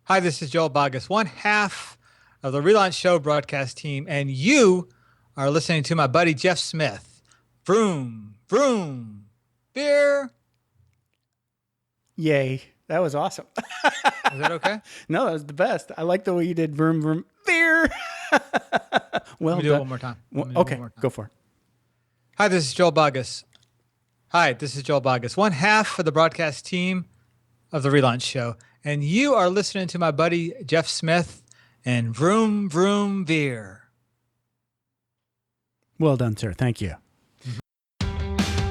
Hi, this is Joel Bogus, one half of the Relaunch Show broadcast team, and you are listening to my buddy Jeff Smith. Vroom, vroom, Veer. Yay. That was awesome. Is that okay? No, that was the best. I like the way you did vroom, vroom, Veer. Well Let me do it one more time. Okay, go for it. Hi, this is Joel Bogus. One half of the broadcast team of the Relaunch Show, and you are listening to my buddy Jeff Smith and Vroom, vroom, Veer. Well done, sir. Thank you.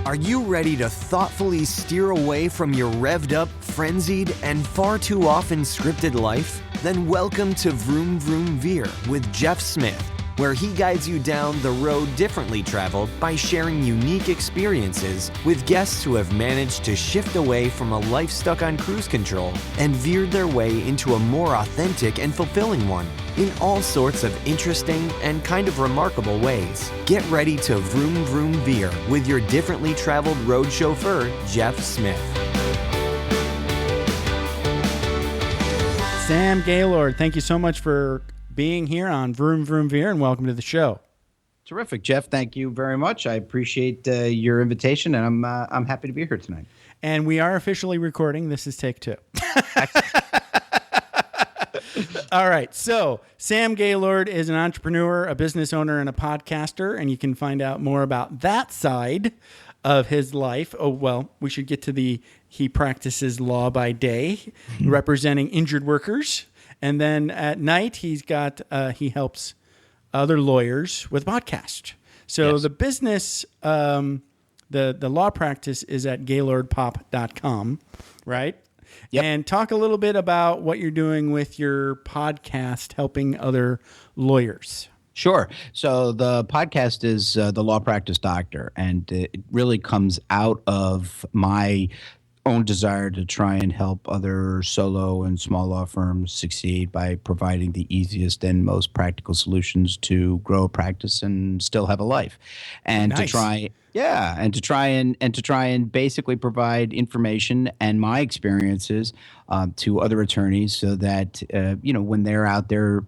Are you ready to thoughtfully steer away from your revved up, frenzied, and far too often scripted life? Then welcome to Vroom Vroom Veer with Jeff Smith, where he guides you down the road differently traveled by sharing unique experiences with guests who have managed to shift away from a life stuck on cruise control and veered their way into a more authentic and fulfilling one in all sorts of interesting and kind of remarkable ways. Get ready to Vroom Vroom Veer with your differently traveled road chauffeur, Jeff Smith. Sam Gaylord, thank you so much for being here on Vroom Vroom Veer, and welcome to the show. Terrific, Jeff. Thank you very much. I appreciate your invitation, and I'm happy to be here tonight. And we are officially recording. This is take two. All right. So Sam Gaylord is an entrepreneur, a business owner, and a podcaster, and you can find out more about that side of his life. Oh, well, we should get to he practices law by day, representing injured workers. And then at night, he helps other lawyers with podcast. So yes. The business, the law practice is at gaylordpop.com, right? Yep. And talk a little bit about what you're doing with your podcast, helping other lawyers. Sure. So the podcast is The Law Practice Doctor, and it really comes out of my own desire to try and help other solo and small law firms succeed by providing the easiest and most practical solutions to grow a practice and still have a life, and nice. to try and basically provide information and my experiences to other attorneys, so that when they're out there,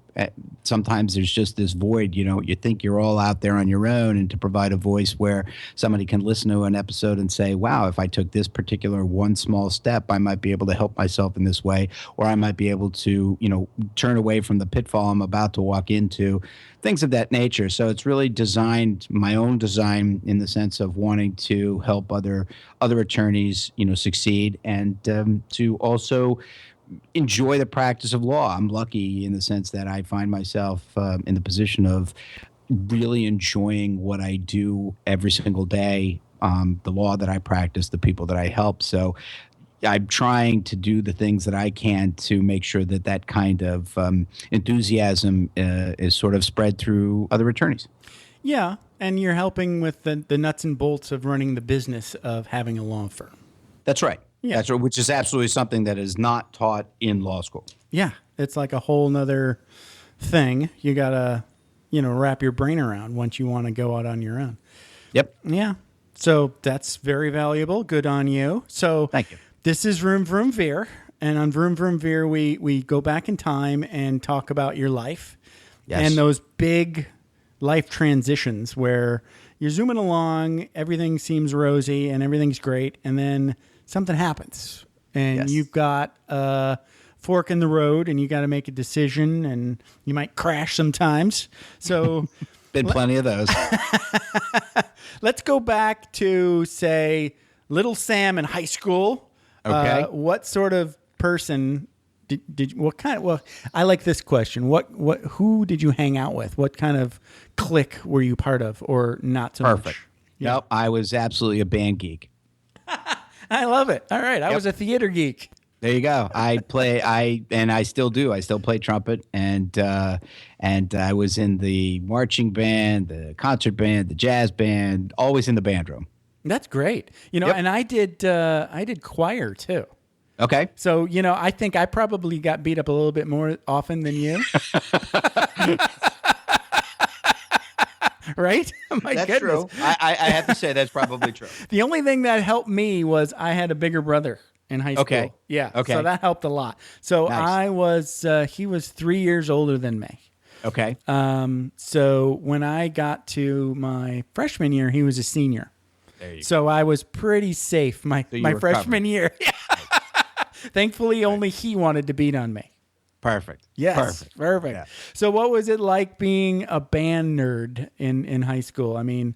sometimes there's just this void. You think you're all out there on your own, and to provide a voice where somebody can listen to an episode and say, "Wow, if I took this particular one small step, I might be able to help myself in this way, or I might be able to, turn away from the pitfall I'm about to walk into." Things of that nature. So it's really my own design in the sense of wanting to help other attorneys, succeed, and to also enjoy the practice of law. I'm lucky in the sense that I find myself in the position of really enjoying what I do every single day, the law that I practice, the people that I help. So I'm trying to do the things that I can to make sure that kind of enthusiasm is sort of spread through other attorneys. Yeah, and you're helping with the nuts and bolts of running the business of having a law firm. That's right. Yeah. That's right, which is absolutely something that is not taught in law school. Yeah, it's like a whole nother thing you got to, wrap your brain around once you want to go out on your own. Yep. Yeah, so that's very valuable. Good on you. So thank you. This is Vroom Vroom Veer, and on Vroom Vroom Veer, we go back in time and talk about your life. Yes. And those big life transitions where you're zooming along, everything seems rosy and everything's great, and then something happens, and you've got a fork in the road, and you got to make a decision, and you might crash sometimes. So, been plenty of those. Let's go back to, say, little Sam in high school. Okay. What sort of person I like this question. Who did you hang out with? What kind of clique were you part of, or not so Perfect. much? Yeah. Nope. I was absolutely a band geek. I love it. All right. I was a theater geek. There you go. I still do. I still play trumpet, and I was in the marching band, the concert band, the jazz band, always in the band room. That's great. And I did choir too. Okay. So, I think I probably got beat up a little bit more often than you. Right? That's true. I have to say that's probably true. The only thing that helped me was I had a bigger brother. in high school. Okay. Yeah. Okay. So that helped a lot. So Nice. he was 3 years older than me. Okay. So when I got to my freshman year, he was a senior. There you So I was pretty safe my were freshman year. Thankfully, only he wanted to beat on me. Perfect. Yes, perfect. Yeah. So what was it like being a band nerd in high school? I mean,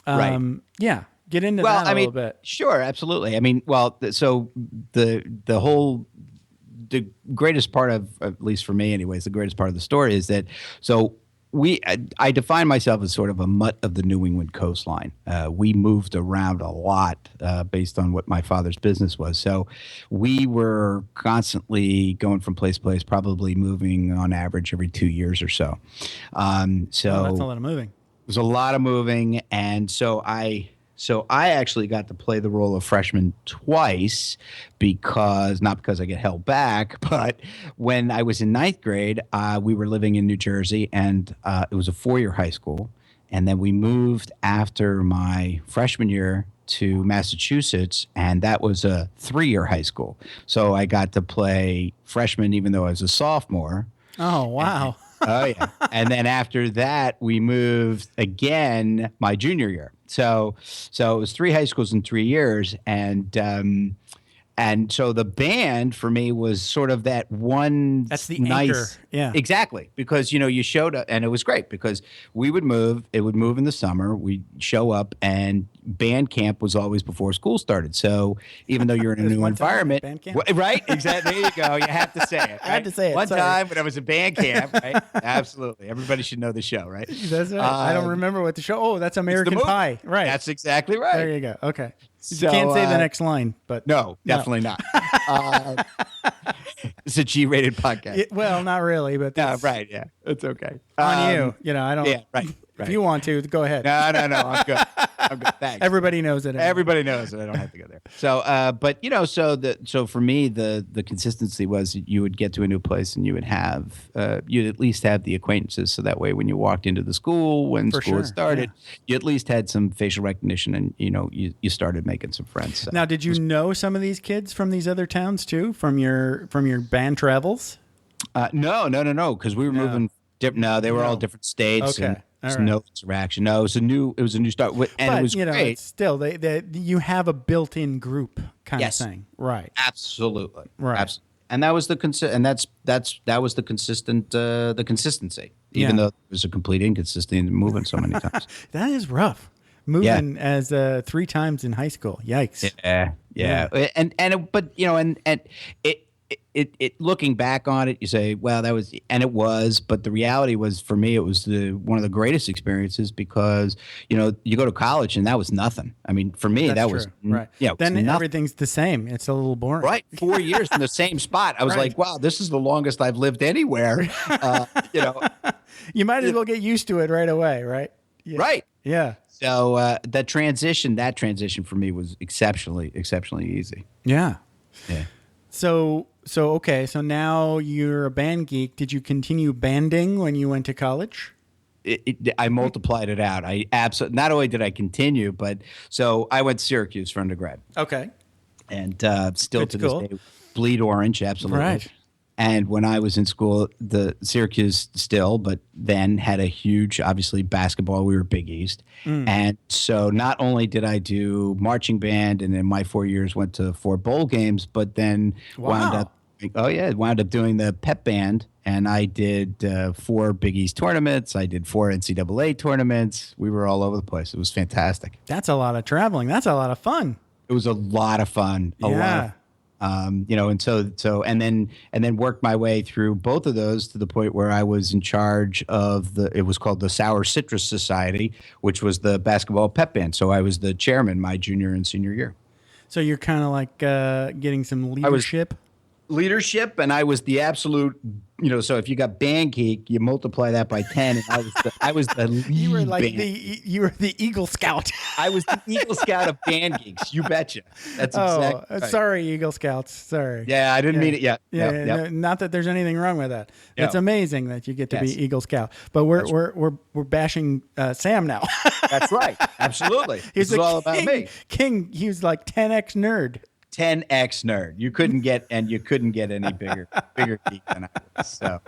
Right. yeah, get into Well, that a little bit. sure, absolutely. I mean, well, so the whole the greatest part of, at least for me, anyways, the greatest part of the story is that I define myself as sort of a mutt of the New England coastline. We moved around a lot based on what my father's business was. So we were constantly going from place to place, probably moving on average every 2 years or so. That's a lot of moving. It was a lot of moving, and so I actually got to play the role of freshman twice not because I get held back, but when I was in ninth grade, we were living in New Jersey, and it was a 4-year high school, and then we moved after my freshman year to Massachusetts, and that was a 3-year high school. So I got to play freshman even though I was a sophomore. Oh, wow. Oh yeah. And then after that, we moved again my junior year. So it was 3 high schools in 3 years, and so the band for me was sort of that one. That's the nice anchor. Yeah. Exactly, because you showed up, and it was great because we would move. It would move in the summer. We'd show up, and band camp was always before school started. So even though you're in a new environment, band camp? right? Exactly. There you go. You have to say it. Right? I had to say it. One Sorry. time when I was at band camp, right? Absolutely. Everybody should know the show, right? That's right. I don't remember what the show. Oh, that's American movie. Pie. Right. That's exactly right. There you go. Okay. So, You can't say the next line, but No, definitely not. It's a G-rated podcast. well, not really, but No, that's right? Yeah, it's okay. on you. You know, I don't. Yeah, right. If you want to, go ahead. No, I'm good. I'm good. Thanks. Everybody knows it. Everybody knows it. I don't have to go there. So, but so for me, the consistency was you would get to a new place and you would have you'd at least have the acquaintances. So that way, when you walked into the school, when school had started, you at least had some facial recognition, and you started making some friends. So. Now, did you know some of these kids from these other towns too, from your band travels? No, because we were moving. No, they were all different states. Okay. And there's no interaction. No, it was a new start, and But, it was great. It's still you have a built-in group kind Yes. of thing, right? Absolutely, Right. And that was the that was the consistency, even though it was a complete inconsistency in moving so many times. That is rough. Moving as 3 times in high school. Yikes. Yeah. It looking back on it, you say, well, it was, but the reality was for me, it was one of the greatest experiences because, you go to college and that was nothing. I mean, for me, That's was, true. Right. Yeah. Then everything's the same. It's a little boring. Right. 4 years in the same spot. I was like, wow, this is the longest I've lived anywhere. You might as well get used to it right away, right? Yeah. Right. Yeah. So that transition for me was exceptionally easy. Yeah. Yeah. So okay. So now you're a band geek. Did you continue banding when you went to college? I multiplied it out. I absolutely, not only did I continue, but so I went to Syracuse for undergrad. Okay. And still Good to school. this day, bleed orange, absolutely. Right. And when I was in school, the Syracuse still, but then had a huge, obviously, basketball. We were Big East. And so not only did I do marching band, and in my 4 years went to 4 bowl games, but then wound up doing the pep band. And I did 4 Big East tournaments. I did 4 NCAA tournaments. We were all over the place. It was fantastic. That's a lot of traveling. That's a lot of fun. It was a lot of fun. A lot of and then worked my way through both of those to the point where I was in charge of it was called the Sour Citrus Society, which was the basketball pep band. So I was the chairman my junior and senior year. So you're kind of like getting some leadership. Leadership, and I was the absolute, so if you got band geek, you multiply that by 10, and I was the lead You were like band. you were the Eagle Scout. I was the Eagle Scout of band geeks. You betcha. That's exactly right. Sorry, Eagle Scouts. Sorry. Yeah, I didn't mean it yet. Yeah, Yep. no, not that there's anything wrong with that. It's Yeah. amazing that you get to Yes. be Eagle Scout. But we're bashing Sam now. That's right. Absolutely. He's This is all about me. King. He was like 10x nerd. 10x nerd. You couldn't get any bigger geek than I was. So,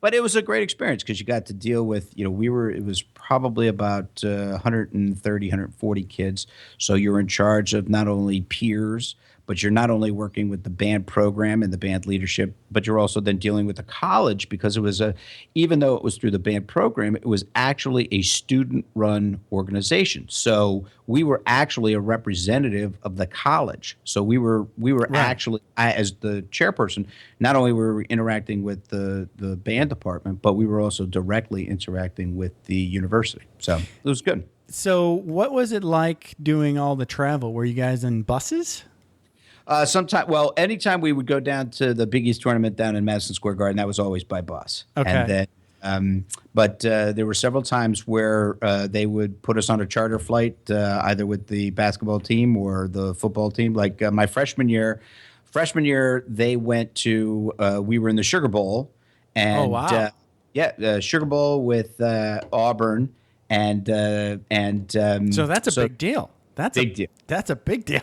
but it was a great experience because you got to deal with, it was probably about 130, 140 kids. So you're in charge of not only peers, but you're not only working with the band program and the band leadership, but you're also then dealing with the college because it was even though it was through the band program, it was actually a student-run organization. So we were actually a representative of the college. So we were actually, as the chairperson, not only were we interacting with the band department, but we were also directly interacting with the university. So it was good. So what was it like doing all the travel? Were you guys in buses? Anytime we would go down to the Big East tournament down in Madison Square Garden, that was always by bus. Okay. And then, but there were several times where they would put us on a charter flight, either with the basketball team or the football team. Like my freshman year, they went to. We were in the Sugar Bowl, and oh, wow. Sugar Bowl with Auburn, and so that's a big deal. That's big deal. That's a big deal.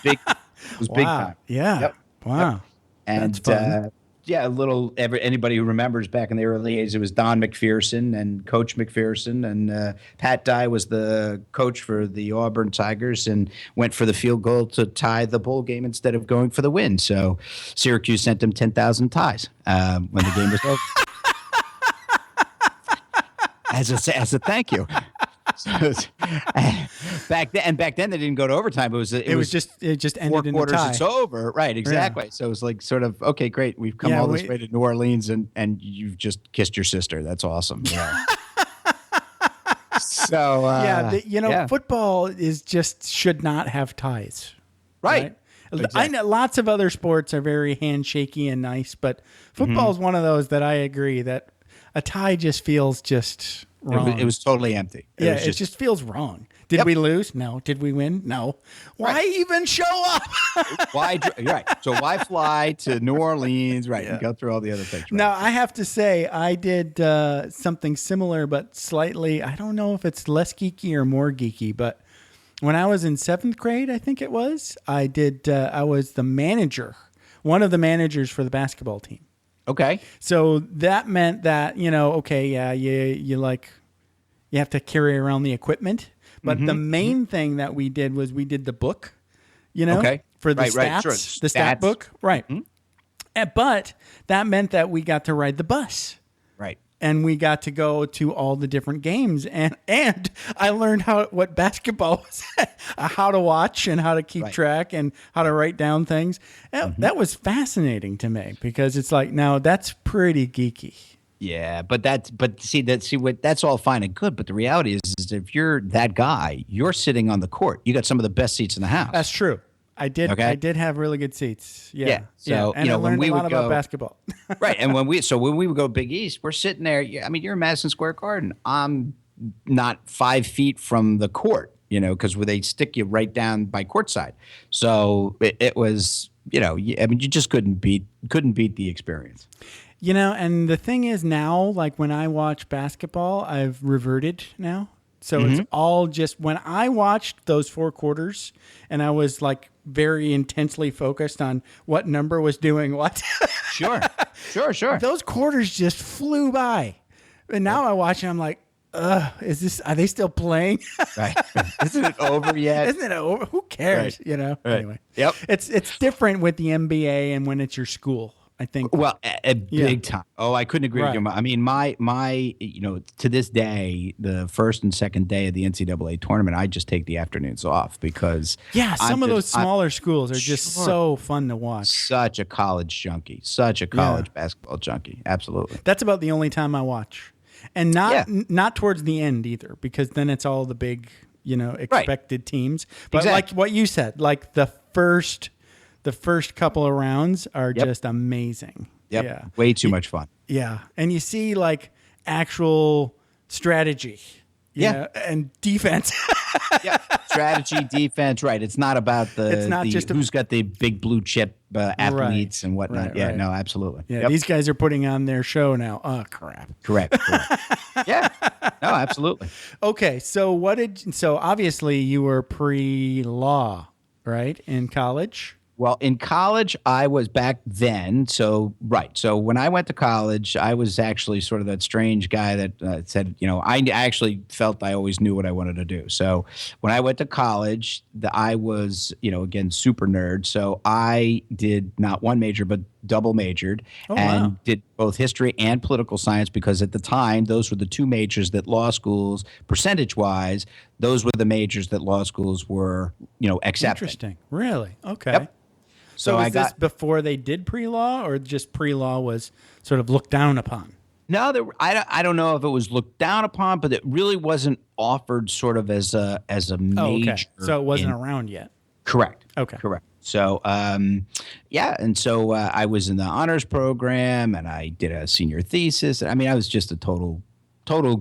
Big. It was big time. Yeah. Yep. Wow. Yep. And that's fun. Anybody who remembers back in the early days, it was Don McPherson and Coach McPherson, and Pat Dye was the coach for the Auburn Tigers and went for the field goal to tie the bowl game instead of going for the win. So Syracuse sent him 10,000 ties when the game was over. as a thank you. So back then they didn't go to overtime. It just ended 4 in a quarters. tie. It's over, right? Exactly. Yeah. So it was like sort of okay, great. We've come all this way to New Orleans, and you've just kissed your sister. That's awesome. Yeah. So football should not have ties. Right. Exactly. I know lots of other sports are very handshaky and nice, but football is one of those that I agree that a tie just feels wrong. It was totally empty. It just feels wrong. Did we lose? No. Did we win? No. Why even show up? Why? Right. So why fly to New Orleans? Right. And go through all the other things. Right? Now, I have to say, I did something similar, but slightly, I don't know if it's less geeky or more geeky, but when I was in 7th grade, I think it was, I was the manager, one of the managers for the basketball team. Okay. So that meant that, you have to carry around the equipment. But the main thing that we did was we did the book, for the stats, sure. The stat book. Right. Mm-hmm. But that meant that we got to ride the bus. Right. And we got to go to all the different games. And I learned what basketball was, how to watch and how to keep track and how to write down things. That was fascinating to me because it's like, now that's pretty geeky. Yeah, that's all fine and good. But the reality is if you're that guy, you're sitting on the court. You got some of the best seats in the house. That's true. I did. Okay? I did have really good seats. Yeah. So and I learned a lot about basketball. Right. And when we would go Big East, we're sitting there. I mean, you're in Madison Square Garden. I'm not 5 feet from the court, because they stick you right down by courtside. So it was, you just couldn't beat the experience. And the thing is now, like when I watch basketball, I've reverted now. So it's all just when I watched those 4 quarters and I was like very intensely focused on what number was doing what. Sure. Those quarters just flew by. And now I watch and I'm like, are they still playing? Right. Isn't it over yet? Isn't it over? Who cares? Right. Anyway. Yep. It's different with the NBA and when it's your school. I think. Well, a big time. Oh, I couldn't agree with you. I mean, my to this day, the first and second day of the NCAA tournament, I just take the afternoons off because some of those smaller schools are just so fun to watch. Such a college junkie, basketball junkie. Absolutely. That's about the only time I watch, and not towards the end either, because then it's all the big, expected teams. But like what you said, like the first couple of rounds are just amazing. Yep. Yeah. Way too much fun. Yeah. And you see like actual strategy. And defense. Strategy, defense. Right. It's not about who's got the big blue chip athletes and whatnot. Right. No, absolutely. Yeah. These guys are putting on their show now. Oh, crap. Correct. Yeah. No, absolutely. Okay. So obviously you were pre-law. right? In college. Well, in college, I was back then. So, right. So when I went to college, I was actually sort of that strange guy that said, I actually felt I always knew what I wanted to do. So when I went to college, I was, again, super nerd. So I did not one major, but double majored and did both history and political science because at the time, those were the two majors that law schools, percentage-wise, those were the majors that law schools were, accepting. Interesting. Really? Okay. Yep. So was this before they did pre-law, or just pre-law was sort of looked down upon? No, I don't know if it was looked down upon, but it really wasn't offered sort of as a major. Oh, okay. So it wasn't around yet. Correct. Okay. Correct. So, and so I was in the honors program, and I did a senior thesis. I mean, I was just a total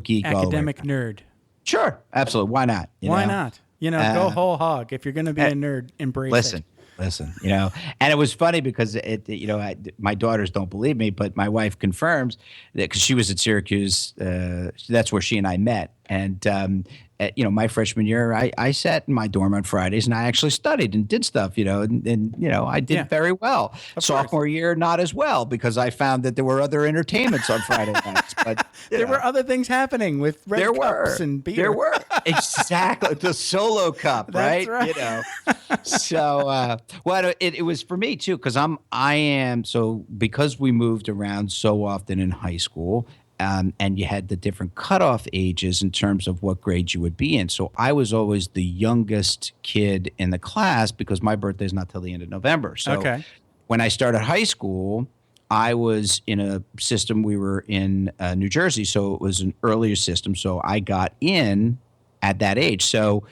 geek. Academic nerd. Sure, absolutely. Why not? Why not? Go whole hog. If you're going to be a nerd, embrace it. Listen, and it was funny because my daughters don't believe me, but my wife confirms that because she was at Syracuse, that's where she and I met. And, my freshman year, I sat in my dorm on Fridays and I actually studied and did stuff, and I did very well. Sophomore year, not as well because I found that there were other entertainments on Friday nights. But there were other things happening with red cups and beer. There were. Exactly. The solo cup, right? That's right. So, it was for me too, because because we moved around so often in high school, and you had the different cutoff ages in terms of what grade you would be in. So I was always the youngest kid in the class because my birthday is not till the end of November. So when I started high school, I was in a system. We were in New Jersey, so it was an earlier system. So I got in at that age. So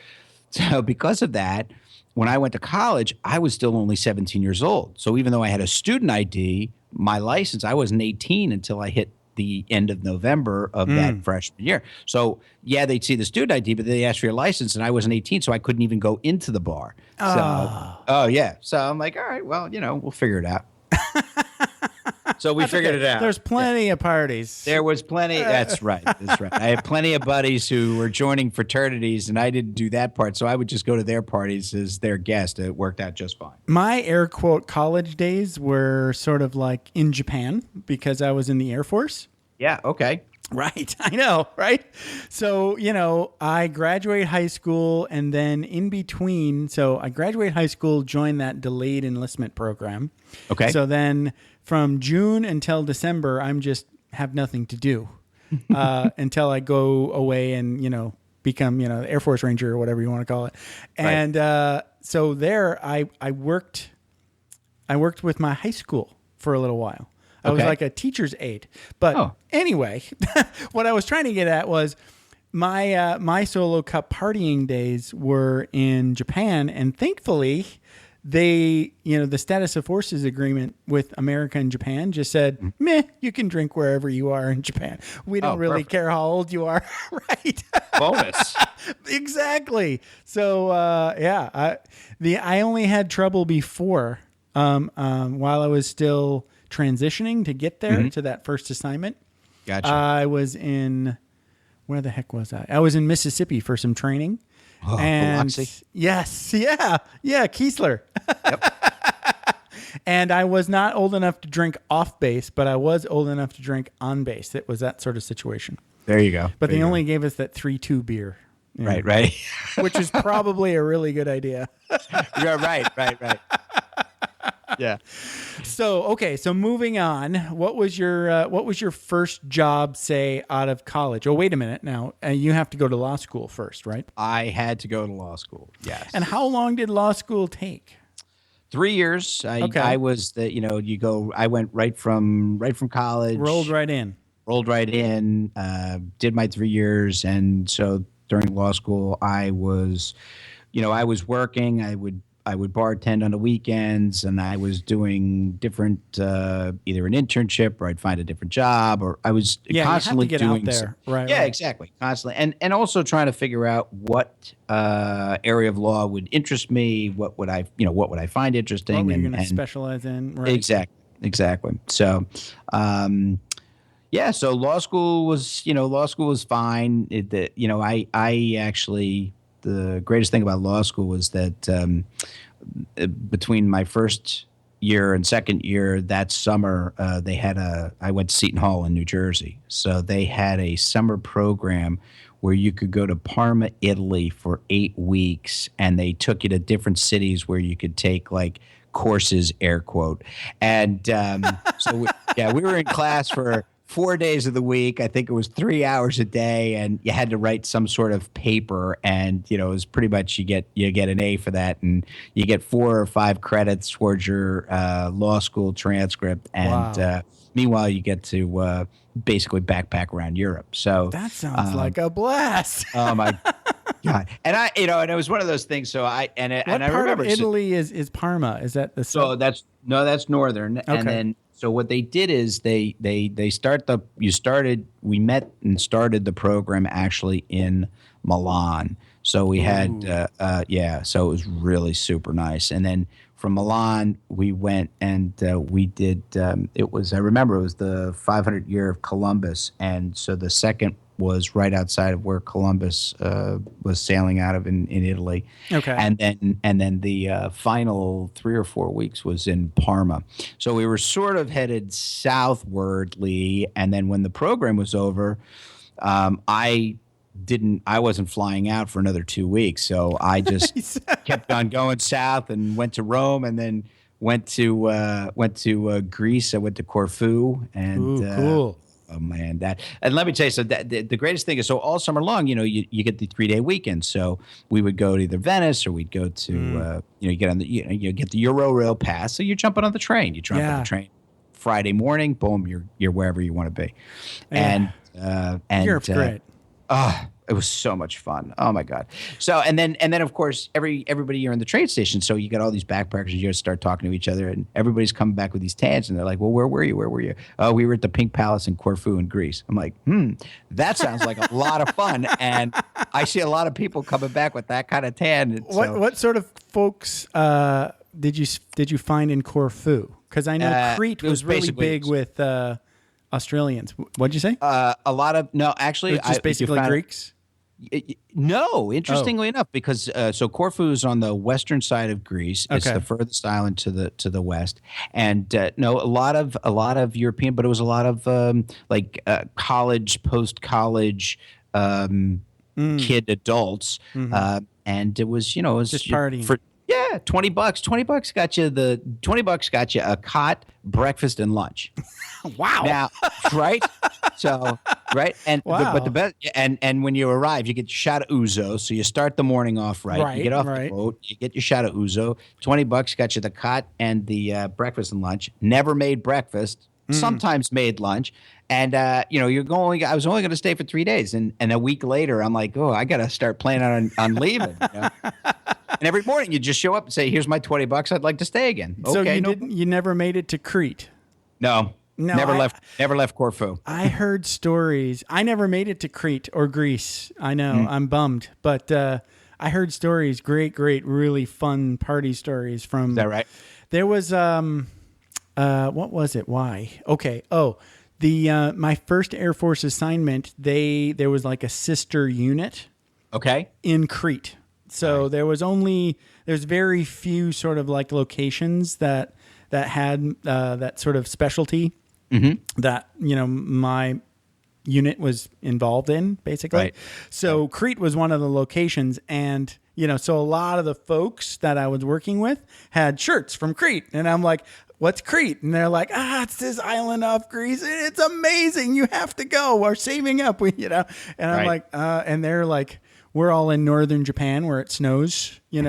because of that, when I went to college, I was still only 17 years old. So even though I had a student ID, my license, I wasn't 18 until I hit the end of November of that freshman year. So they'd see the student ID, but they asked for your license, and I wasn't 18, so I couldn't even go into the bar. So I'm like, all right, well, we'll figure it out. So we figured it out. There's plenty of parties. There was plenty. That's right. I had plenty of buddies who were joining fraternities, and I didn't do that part. So I would just go to their parties as their guest. It worked out just fine. My air quote college days were sort of like in Japan because I was in the Air Force. Yeah. Okay. Right. I know. Right. So, I graduated high school and then in between. So I graduated high school, joined that delayed enlistment program. Okay. So then from June until December, I'm just have nothing to do until I go away and, become, Air Force Ranger or whatever you want to call it. And so there I worked with my high school for a little while. I was like a teacher's aide. But anyway, what I was trying to get at was my solo cup partying days were in Japan. And thankfully, the status of forces agreement with America and Japan just said, meh, you can drink wherever you are in Japan. We don't really care how old you are. Right. Bonus. Exactly. So, I only had trouble before while I was still transitioning to get there to that first assignment. Gotcha. I was in, where the heck was I? I was in Mississippi for some training. Oh, and Biloxi. Yes, yeah, Keesler. Yep. And I was not old enough to drink off base, but I was old enough to drink on base. It was that sort of situation. There you go. But they only gave us that 3-2 beer. Right. Which is probably a really good idea. Yeah, right. Yeah. So moving on, what was your first job, say, out of college? Oh, wait a minute. Now, you have to go to law school first, right? I had to go to law school. Yes. And how long did law school take? 3 years. I was I went right from college. Rolled right in. Did my 3 years. And so during law school, I was working. I would bartend on the weekends, and I was doing different, either an internship or I'd find a different job, or I was constantly you have to get doing out there. Right. Yeah, exactly. Constantly. And also trying to figure out what area of law would interest me. What would I find interesting? What were you going to specialize in? Right. Exactly. So, so law school was fine. I actually, the greatest thing about law school was that between my first year and second year that summer, I went to Seton Hall in New Jersey. So they had a summer program where you could go to Parma, Italy for 8 weeks, and they took you to different cities where you could take like courses, air quote. And we were in class for 4 days of the week. I think it was 3 hours a day, and you had to write some sort of paper. And it was pretty much you get an A for that, and you get 4 or 5 credits towards your law school transcript. And Wow. Meanwhile, you get to basically backpack around Europe. So That sounds like a blast. oh my God! And and it was one of those things. So I What I part remember of Italy is Parma? Is that the so that's northern. Okay. And then so what they did is we met and started the program actually in Milan. So we had so it was really super nice. And then from Milan we went and we did I remember it was the 500 year of Columbus, and so the second was right outside of where Columbus was sailing out of in Italy. Okay. And then the final 3 or 4 weeks was in Parma. So we were sort of headed southwardly. And then when the program was over, I wasn't flying out for another 2 weeks. So I just kept on going south and went to Rome, and then went to Greece. I went to Corfu, and Ooh, cool. oh man, and let me tell you, so that the greatest thing is, so all summer long, you get the 3-day weekend. So we would go to either Venice, or we'd go to you get on the you get the Euro pass. So you're jumping on the train. You jump on the train Friday morning, boom, you're wherever you want to be. Yeah. And Europe's great. It was so much fun. Oh my God. So and then of course everybody, you're in the train station, so you got all these backpackers. You just start talking to each other, and everybody's coming back with these tans, and they're like, "Well, where were you? Oh, we were at the Pink Palace in Corfu in Greece." I'm like, that sounds like a lot of fun, and I see a lot of people coming back with that kind of tan. And What sort of folks did you find in Corfu? Because I know Crete it was was really basically- big with Australians. What'd you say? a lot of no, actually, It was just basically Greeks. No, interestingly enough, because so Corfu is on the western side of Greece. It's Okay. the furthest island to the west, and no, a lot of European, but it was a lot of college, post college kid adults, and it was Just partying. for. Yeah, $20. $20 got you $20 got you a cot, breakfast, and lunch. Wow. Now, right? So, right? And Wow. but the best, and when you arrive, you get your shot of ouzo. So you start the morning off right. Right, You get off right. the boat, you get your shot of ouzo. $20 got you the cot and the breakfast and lunch. Never made breakfast. Sometimes made lunch. And I was only going to stay for 3 days, and a week later, I'm like, oh, I got to start planning on leaving. And every morning, you just show up and say, "Here's my $20. I'd like to stay again." So Okay, you never made it to Crete. No, No, never left Corfu. I heard stories. I never made it to Crete or Greece. I know. I'm bummed. But I heard stories, great, really fun party stories from. Is that right? There was, what was it? Why? Okay. Oh, my first Air Force assignment, there was like a sister unit Okay. in Crete. So there's very few sort of like locations that had that sort of specialty that my unit was involved in, basically. Right. So Crete was one of the locations, and so a lot of the folks that I was working with had shirts from Crete, and I'm like, "What's Crete?" And they're like, it's this island off Greece, and it's amazing. You have to go. We're saving up, and I'm Right. like, and they're like, we're all in northern Japan where it snows, and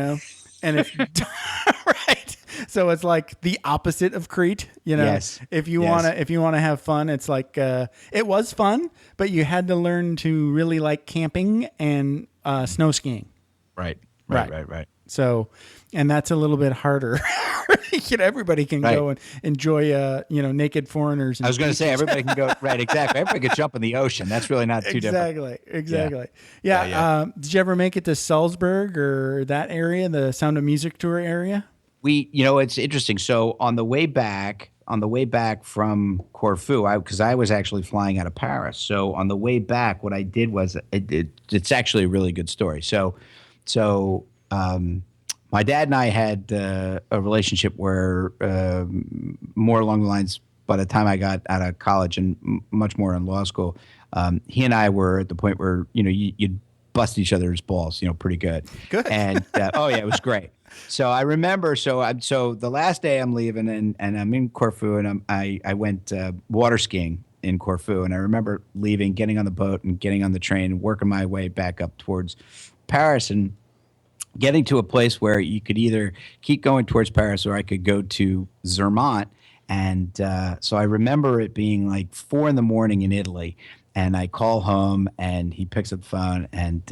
if right, so it's like the opposite of Crete, Yes. If you Yes. wanna have fun, it's like it was fun, but you had to learn to really like camping and snow skiing. Right. So, and that's a little bit harder. Everybody can Right. go and enjoy, naked foreigners. I was going to say everybody can go. Right. Exactly. Everybody could jump in the ocean. That's really not too different. Exactly. Yeah. Yeah. Did you ever make it to Salzburg or that area, the Sound of Music tour area? It's interesting. So on the way back from Corfu, because I was actually flying out of Paris. So on the way back, what I did was it's actually a really good story. So my dad and I had a relationship where more along the lines. By the time I got out of college and much more in law school, he and I were at the point where you'd bust each other's balls, pretty good. Good. And oh yeah, it was great. So I remember. So the last day I'm leaving, and I'm in Corfu, and I went water skiing in Corfu, and I remember leaving, getting on the boat, and getting on the train, and working my way back up towards Paris, and getting to a place where you could either keep going towards Paris or I could go to Zermatt. And so I remember it being like 4 a.m. in Italy, and I call home, and he picks up the phone, and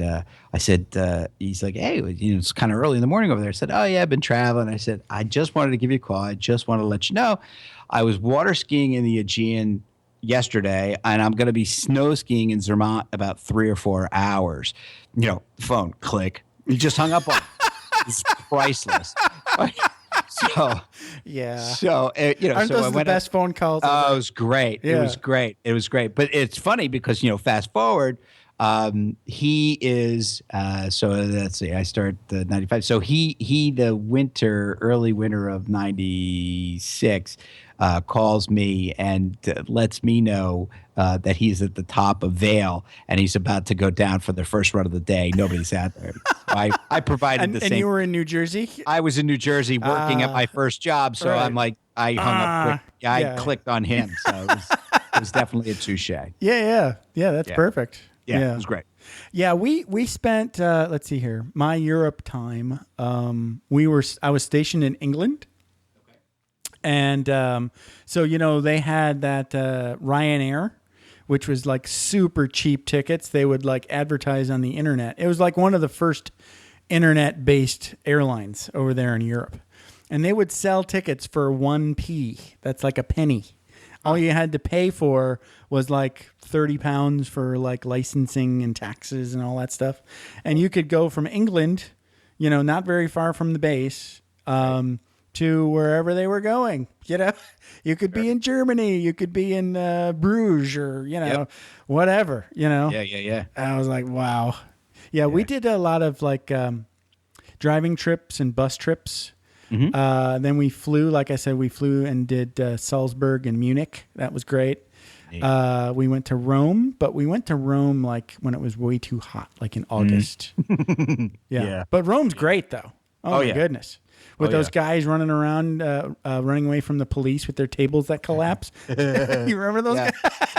I said, he's like, hey, it's kind of early in the morning over there. I said, oh yeah, I've been traveling. I said, I just wanted to give you a call. I just want to let you know I was water skiing in the Aegean yesterday, and I'm going to be snow skiing in Zermatt about 3 or 4 hours. Phone click. He just hung up on it. It's priceless. So yeah. So aren't so those I the best best phone calls? Oh, it was great. Yeah. It was great. It was great. But it's funny because fast forward, he is. So let's see. I start the 95. So he the early winter of 96, calls me and lets me know that he's at the top of Vale and he's about to go down for the first run of the day. Nobody's out there. I provided the same. And you were in New Jersey? I was in New Jersey working at my first job, so right. I'm like, I hung up quick. I clicked on him, so it was definitely a touche. Yeah. That's perfect. Yeah, it was great. Yeah, we spent. Let's see here. My Europe time. I was stationed in England. And so they had that Ryanair, which was like super cheap tickets. They would like advertise on the internet. It was like one of the first internet-based airlines over there in Europe. And they would sell tickets for 1p. That's like a penny. All you had to pay for was like £30 for like licensing and taxes and all that stuff. And you could go from England, not very far from the base, to wherever they were going. You could be in Germany, you could be in Bruges, or whatever. Yeah. I was like, wow. Yeah, we did a lot of like driving trips and bus trips. Mm-hmm. Then we flew, like I said, and did Salzburg and Munich. That was great. We went to Rome, but we went to Rome like when it was way too hot, like in August. Yeah. But Rome's great though. Oh my goodness. With those guys running around, running away from the police with their tables that collapse. You remember those guys?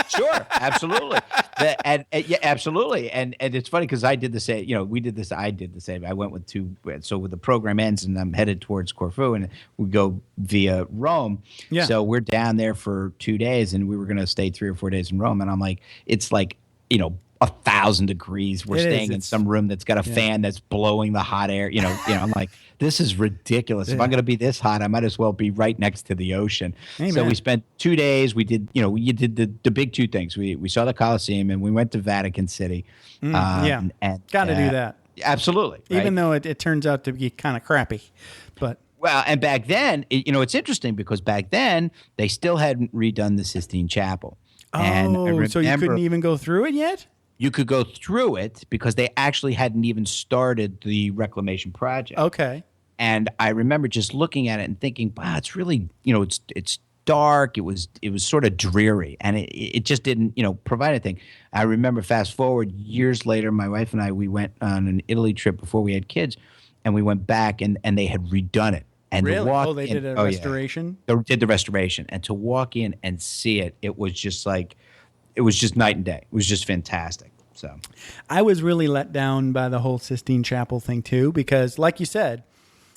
Sure, absolutely. Yeah, absolutely. And it's funny because I did the same. We did this. I did the same. I went with two. So when the program ends and I'm headed towards Corfu, and we go via Rome. Yeah. So we're down there for 2 days, and we were going to stay 3 or 4 days in Rome. And I'm like, it's like 1,000 degrees. We're staying in some room that's got a fan that's blowing the hot air. I'm like, this is ridiculous. If I'm going to be this hot, I might as well be right next to the ocean. Amen. So we spent 2 days. We did, we did the big two things. We saw the Colosseum and we went to Vatican City. And got to do that. Absolutely. Even though it turns out to be kind of crappy, but. Well, and back then, it's interesting because back then they still hadn't redone the Sistine Chapel. Oh, so you couldn't even go through it yet? You could go through it because they actually hadn't even started the reclamation project. Okay. And I remember just looking at it and thinking, wow, it's really, it's dark. It was sort of dreary, and it just didn't, provide anything. I remember fast forward years later, my wife and I, we went on an Italy trip before we had kids, and we went back and they had redone it. And really? They did a restoration? Yeah. They did the restoration. And to walk in and see it, it was just like, it was just night and day. It was just fantastic. So I was really let down by the whole Sistine Chapel thing too, because like you said,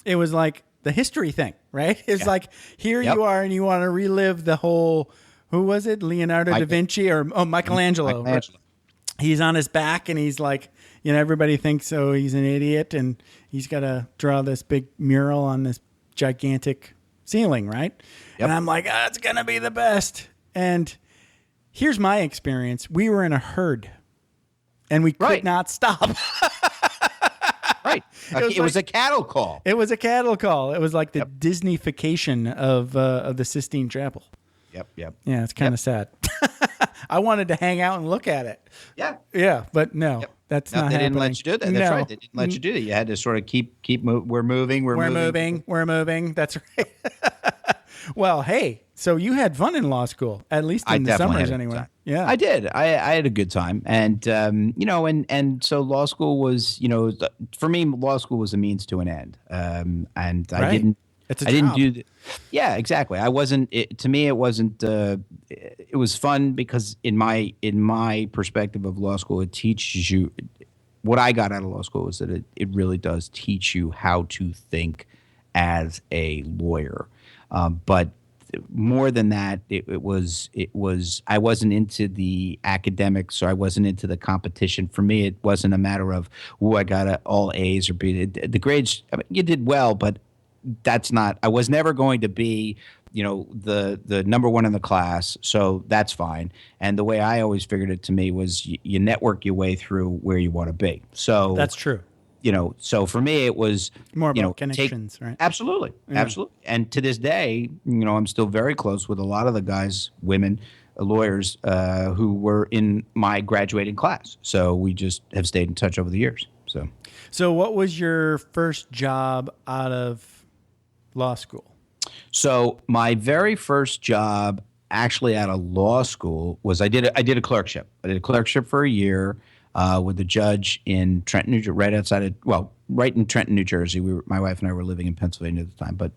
it was like the history thing, right? It's like, here you are and you want to relive the whole, who was it? Leonardo da Vinci or Michelangelo. He's on his back and he's like, everybody thinks, he's an idiot and he's got to draw this big mural on this gigantic ceiling, right? Yep. And I'm like, it's going to be the best. And here's my experience. We were in a herd and we could not stop. Right. It was a cattle call. It was a cattle call. It was like the Disneyfication of the Sistine Chapel. Yep. Yeah, it's kind of sad. I wanted to hang out and look at it. Yeah. Yeah, but no, that's No, not they happening. didn't let you do that. That's right. They didn't let you do that. You had to sort of keep we're moving. We're moving. That's right. Well, hey, so you had fun in law school, at least in the summers anyway. Yeah, I did. I had a good time. And, so law school was, for me, law school was a means to an end. And I didn't. It's a I job. didn't do. Yeah, exactly. I wasn't. To me, it wasn't. It was fun because in my perspective of law school, it teaches you. What I got out of law school is that it really does teach you how to think as a lawyer. But more than that, it was. I wasn't into the academics, or I wasn't into the competition. For me, it wasn't a matter of, I got all A's or B. The grades. I mean, you did well, but that's not. I was never going to be, the number one in the class. So that's fine. And the way I always figured it to me was you network your way through where you want to be. So that's true. So for me, it was more about connections, right? Absolutely. Yeah. Absolutely. And to this day, I'm still very close with a lot of the guys, women, lawyers who were in my graduating class. So we just have stayed in touch over the years. So what was your first job out of law school? So my very first job actually out of law school was I did a clerkship. I did a clerkship for a year with a judge in Trenton, New Jersey, right in Trenton, New Jersey. My wife and I were living in Pennsylvania at the time, but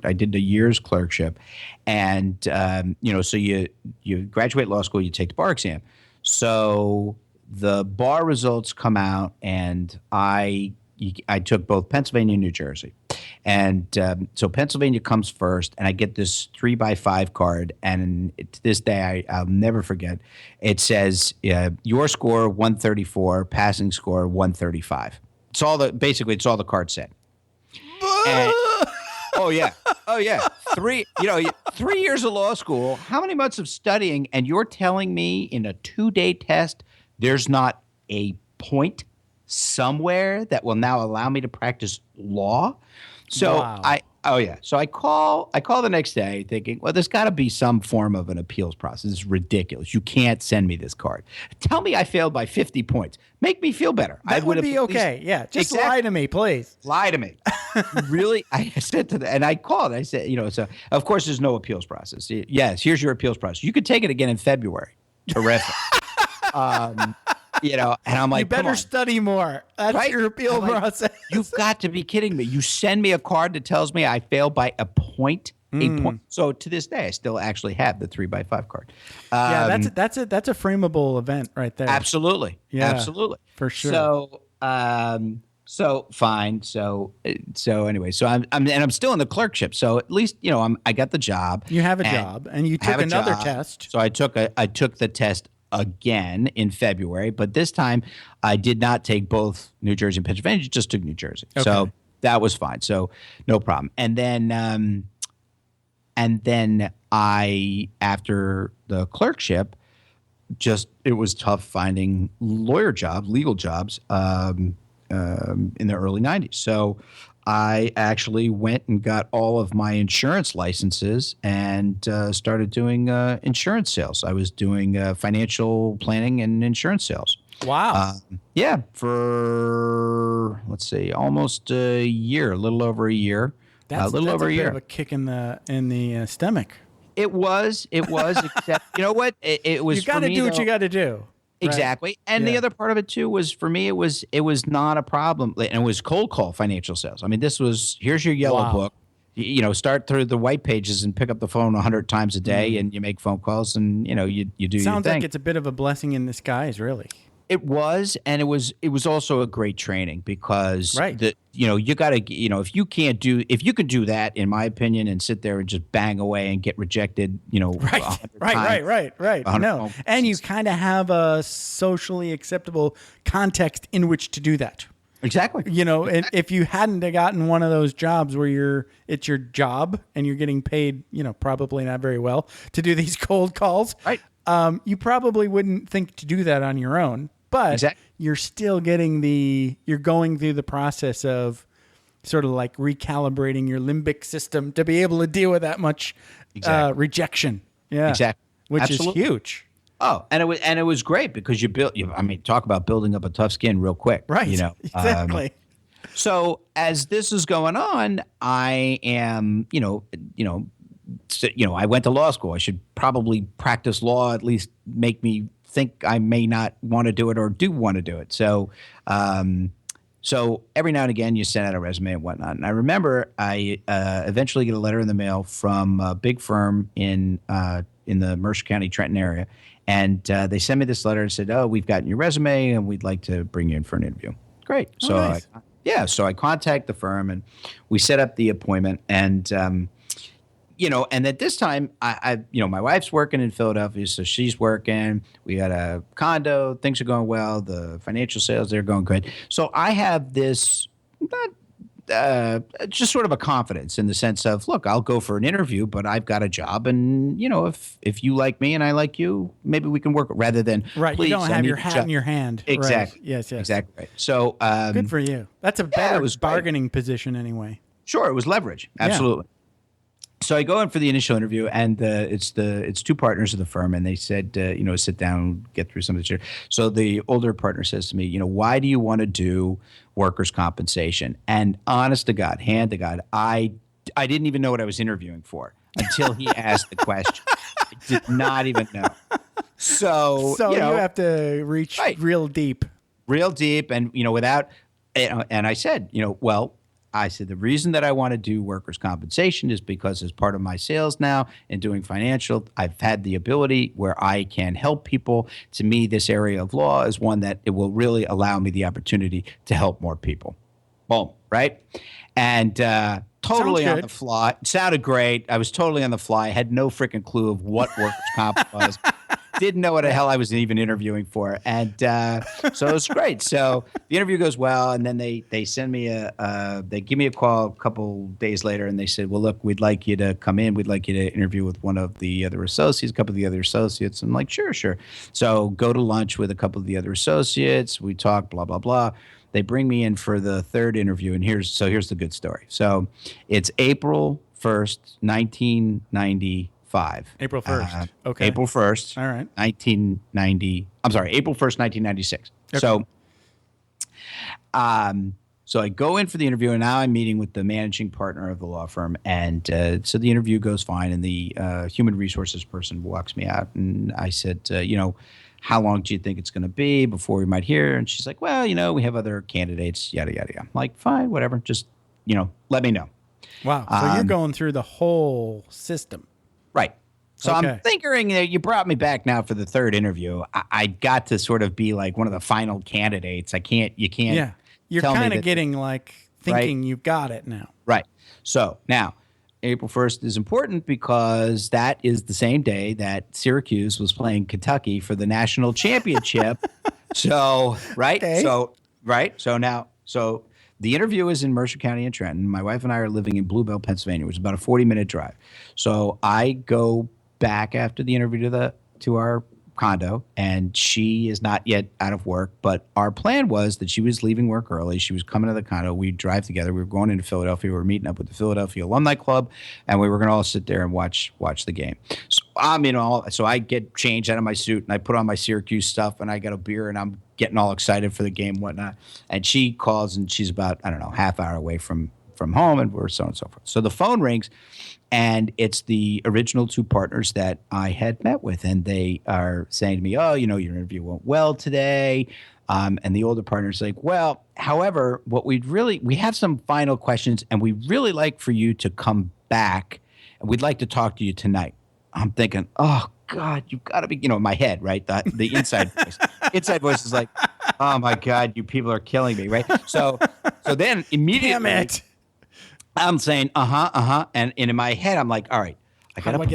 I did a year's clerkship, and so you graduate law school, you take the bar exam. So the bar results come out, and I took both Pennsylvania and New Jersey. And so Pennsylvania comes first, and I get this 3x5 card. And to this day, I'll never forget. It says your score 134, passing score 135. It's all the card said. And, oh yeah. 3 years of law school. How many months of studying? And you're telling me in a 2-day test, there's not a point somewhere that will now allow me to practice law? So wow. So I call the next day thinking, well, there's got to be some form of an appeals process. It's ridiculous. You can't send me this card. Tell me I failed by 50 points. Make me feel better. That would be okay. Yeah. Just lie to me, please. Lie to me. Really? I said to them, and I called. I said, so of course there's no appeals process. Yes, here's your appeals process. You could take it again in February. Terrific. And I'm like, you better study more. That's right? Your appeal process. You've got to be kidding me. You send me a card that tells me I failed by a point. So to this day, I still actually have the 3x5 card. That's a frameable event right there. Absolutely. Yeah, absolutely. For sure. So fine. So anyway, so I'm still in the clerkship. So at least, I got the job. You have a job, and you took another test. So I took the test again in February, but this time I did not take both New Jersey and Pennsylvania, just took New Jersey. Okay. So that was fine. So no problem. And then I, after the clerkship, it was tough finding legal jobs in the early 90s. So I actually went and got all of my insurance licenses and started doing insurance sales. I was doing financial planning and insurance sales. Wow. For almost a year, a little over a year. That's a bit of a kick in the stomach. It was, except you know what? It was. You got to do what you got to do. Exactly. Right. And the other part of it too was, for me, it was not a problem. And it was cold call financial sales. I mean, here's your yellow book, start through the white pages and pick up the phone 100 times a day and you make phone calls and, you do your thing. Sounds like it's a bit of a blessing in disguise, really. It was, and it was also a great training because you got to, if you can do that, in my opinion, and sit there and just bang away and get rejected, right. No, and you kind of have a socially acceptable context in which to do that. Exactly. And if you hadn't gotten one of those jobs where it's your job and you're getting paid, probably not very well to do these cold calls, right? You probably wouldn't think to do that on your own. But you're still you're going through the process of sort of like recalibrating your limbic system to be able to deal with that much rejection. Yeah. Exactly. Which is huge. Oh, and it was great because I mean, talk about building up a tough skin real quick. Right. You know, Exactly. so as this is going on, I am, I went to law school. I should probably practice law, at least make me think I may not want to do it or do want to do it. So, so every now and again, you send out a resume and whatnot. And I remember I eventually get a letter in the mail from a big firm in the Mercer County, Trenton area. And they sent me this letter and said, "Oh, we've gotten your resume and we'd like to bring you in for an interview." Great. So nice. so I contact the firm and we set up the appointment. And and at this time, my wife's working in Philadelphia, so she's working. We got a condo. Things are going well. The financial sales, they're going good. So I have this, just sort of a confidence in the sense of, look, I'll go for an interview, but I've got a job. And, if you like me and I like you, maybe we can work rather than, Right. You don't I have need your a hat job." in your hand. Exactly. Right. Yes. Exactly. Right. So Good for you. That's a better it was great. bargaining position anyway. Sure, it was leverage. Absolutely. So I go in for the initial interview, and it's two partners of the firm, and they said, sit down, get through some of the shit. So the older partner says to me, why do you want to do workers' compensation? And honest to God, hand to God, I didn't even know what I was interviewing for until he asked the question. I did not even know. So you have to reach real deep. And without, and I said, I said, the reason that I want to do workers' compensation is because as part of my sales now and doing financial, I've had the ability where I can help people. To me, this area of law is one that it will really allow me the opportunity to help more people. Boom, right? And totally on the fly. It sounded great. I was totally on the fly. I had no freaking clue of what workers' comp was. Didn't know what the hell I was even interviewing for. And so it was great. So the interview goes well, and then they send me they give me a call a couple days later, and they said, well, look, we'd like you to come in. We'd like you to interview with one of the other associates, a couple of the other associates. I'm like, sure. So go to lunch with a couple of the other associates. We talk, blah, blah, blah. They bring me in for the third interview, and here's the good story. So it's April 1st, 1995. April 1st. Okay. April 1st. All right. April 1st, 1996. Okay. So I go in for the interview, and now I'm meeting with the managing partner of the law firm. And so the interview goes fine, and the human resources person walks me out. And I said, how long do you think it's going to be before we might hear? And she's like, well, we have other candidates, yada, yada, yada. I'm like, fine, whatever. Just, let me know. Wow. So you're going through the whole system. Right. So Okay. I'm thinking you brought me back now for the third interview. I got to sort of be like one of the final candidates. You can't. Yeah. You're kind of getting thinking you've got it now. Right. So now April 1st is important because that is the same day that Syracuse was playing Kentucky for the national championship. So, right. Okay. So the interview is in Mercer County in Trenton. My wife and I are living in Bluebell, Pennsylvania, which is about a 40-minute drive. So I go back after the interview to our condo, and she is not yet out of work. But our plan was that she was leaving work early. She was coming to the condo. We'd drive together. We were going into Philadelphia. We were meeting up with the Philadelphia Alumni Club, and we were going to all sit there and watch the game. So so I get changed out of my suit, and I put on my Syracuse stuff, and I got a beer, and I'm getting all excited for the game and whatnot. And she calls, and she's about, I don't know, half hour away from home, and we're so on and so forth. So the phone rings, and it's the original two partners that I had met with, and they are saying to me, oh, your interview went well today. And the older partner's like, well, however, we have some final questions, and we'd really like for you to come back, and we'd like to talk to you tonight. I'm thinking, oh, God, you've got to be, in my head, right? The inside voice. Inside voice is like, oh, my God, you people are killing me, right? So then immediately. Damn it. I'm saying, and in my head, I'm like, all right, I got to put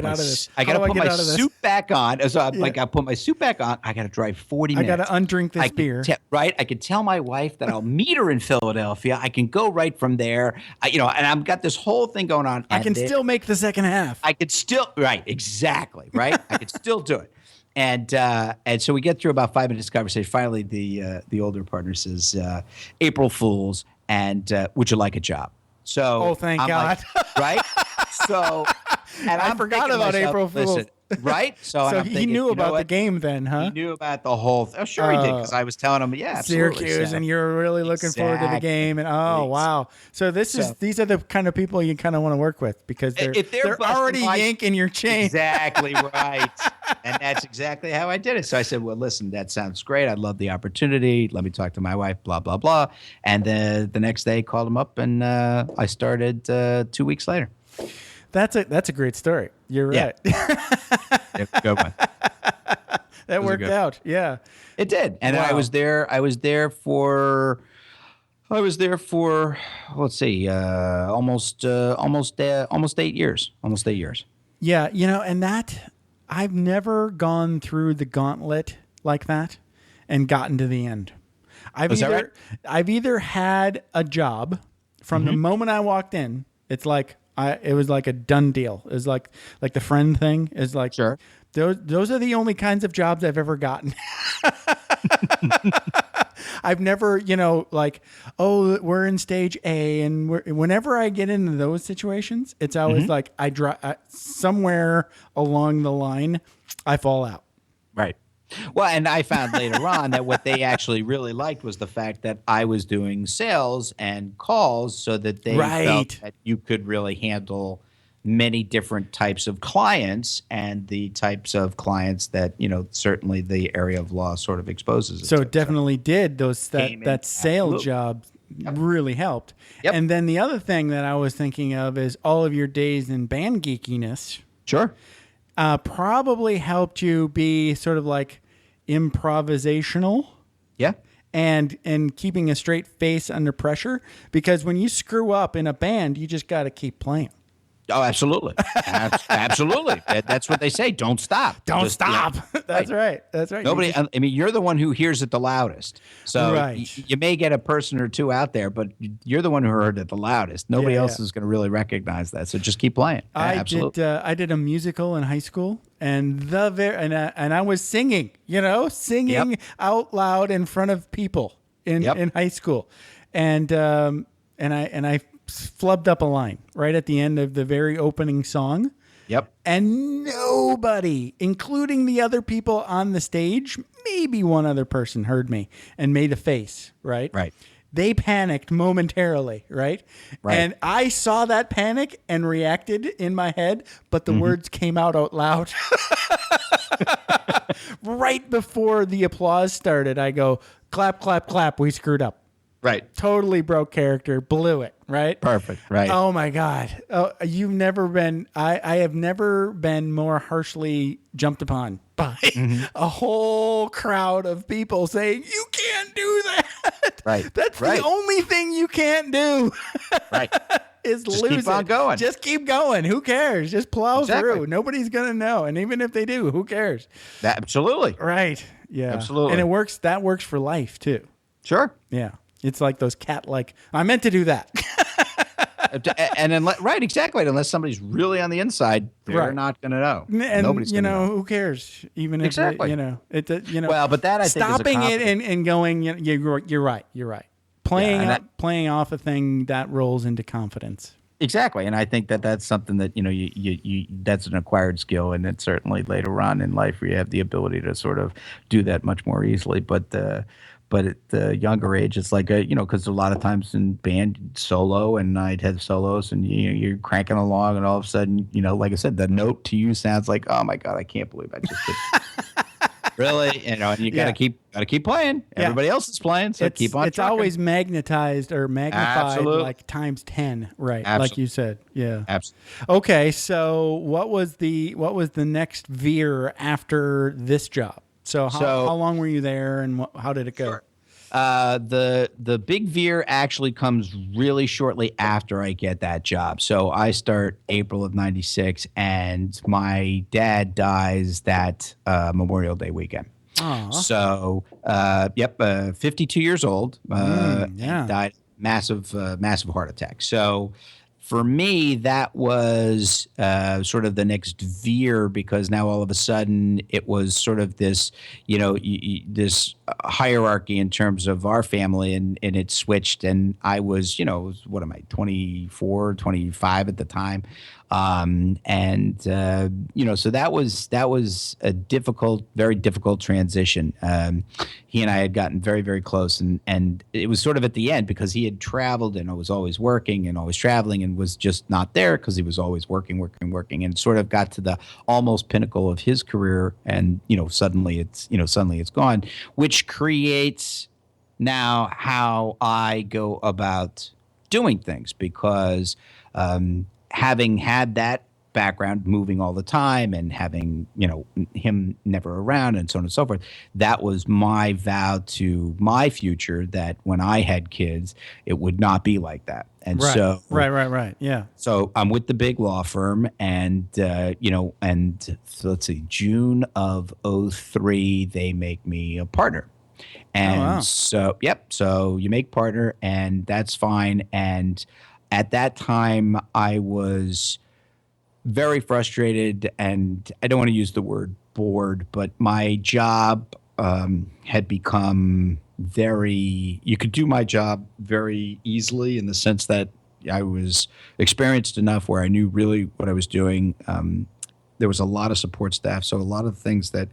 my suit back on. So I'm like, I put my suit back on. I got to drive 40 minutes. I got to undrink this beer. Right? I could tell my wife that I'll meet her in Philadelphia. I can go right from there. And I've got this whole thing going on. I can still make the second half. I could still, right, exactly, right? I could still do it. And so we get through about 5 minutes conversation. Finally, the older partner says, April Fools, and would you like a job? So thank God. Like, right? So, and I forgot about April Fools. Right? So, and So I'm he thinking, knew you know about the what? game then, huh? He knew about the whole thing. Oh, sure he did, because I was telling him, yeah, absolutely. Syracuse, So, and you're really looking forward to the game. And oh wow, so these are the kind of people you kind of want to work with because if they're busting already my- yanking your chain. Exactly right. And that's exactly how I did it. So I said, well, listen, that sounds great. I'd love the opportunity. Let me talk to my wife, blah, blah, blah. And the next day called him up, and I started 2 weeks later. That's a great story. You're right. Yeah, good one. That worked out. Yeah. It did. And Wow. I was there for let's see, almost 8 years. Almost 8 years. Yeah, and that I've never gone through the gauntlet like that and gotten to the end. Is that right? I've either had a job from the moment I walked in. It's like it was like a done deal. It was like the friend thing is like, Sure. Those are the only kinds of jobs I've ever gotten. I've never, like, oh, we're in stage A, and whenever I get into those situations, it's always like somewhere along the line, I fall out. Right. Well, and I found later on that what they actually really liked was the fact that I was doing sales and calls, so that they felt that you could really handle many different types of clients, and the types of clients that, certainly the area of law sort of exposes it So to. it definitely did. That sales job really helped. Yep. And then the other thing that I was thinking of is all of your days in band geekiness Sure. probably helped you be sort of like improvisational. Yeah. And keeping a straight face under pressure, because when you screw up in a band, you just got to keep playing. Oh, absolutely. Absolutely. That's what they say. Don't stop. Don't stop. That's right. That's right. Nobody, I mean, you're the one who hears it the loudest. So Right. you may get a person or two out there, but you're the one who heard it the loudest. Nobody else is going to really recognize that. So just keep playing. Absolutely. I did a musical in high school, and I was singing, singing out loud in front of people in high school, and I flubbed up a line right at the end of the very opening song. Yep. And nobody, including the other people on the stage, maybe one other person heard me and made a face, right? Right. They panicked momentarily, right? Right. And I saw that panic and reacted in my head, but the words came out loud. Right before the applause started, I go, clap, clap, clap, we screwed up. Right. Totally broke character, blew it, right? Perfect. Right. Oh my God. Oh, you've never been, I have never been more harshly jumped upon by a whole crowd of people saying, you can't do that. Right. That's the only thing you can't do. Right. Is Just lose keep on it. going. Just keep going. Who cares? Just plow Exactly. through. Nobody's going to know. And even if they do, who cares? Absolutely. Right. Yeah. Absolutely. And it works. That works for life too. Sure. Yeah. It's like those I meant to do that. And right, exactly. Unless somebody's really on the inside, they're not going to know. And Nobody's going to know. who cares? Even if Exactly. Well, but that I think is a stopping it confidence. and going, you're right. Playing off a thing that rolls into confidence. Exactly, and I think that that's something that you that's an acquired skill, and it's certainly later on in life where you have the ability to sort of do that much more easily. But at the younger age, it's like because a lot of times in band solo, and I'd have solos, and you're cranking along, and all of a sudden, like I said, the note to you sounds like, oh my God, I can't believe I just did. Really, and you gotta keep playing. Everybody else is playing, so keep on. It's trucking. always magnetized or magnified, Absolutely. like times 10, right? Absolutely. Like you said, yeah. Absolutely. Okay, so what was the next Veer after this job? So how long were you there, and how did it go? Sure. The big Veer actually comes really shortly after I get that job. So I start April of '96, and my dad dies that Memorial Day weekend. Aw. So 52 years old. Died massive heart attack. So for me, that was sort of the next Veer, because now all of a sudden it was sort of this, this hierarchy in terms of our family, and it switched. And I was, what am I, 24, 25 at the time. So that was a very difficult transition. He and I had gotten very, very close, and it was sort of at the end because he had traveled and was always working and always traveling and was just not there because he was always working, and sort of got to the almost pinnacle of his career, and suddenly it's gone, which creates now how I go about doing things because having had that background, moving all the time and having him never around and so on and so forth, that was my vow to my future that when I had kids it would not be like that. And right, yeah. So I'm with the big law firm, and so let's see, June of 2003 they make me a partner. And so you make partner, and that's fine. And at that time I was very frustrated, and I don't want to use the word bored, but my job had become you could do my job very easily in the sense that I was experienced enough where I knew really what I was doing. There was a lot of support staff, so a lot of things that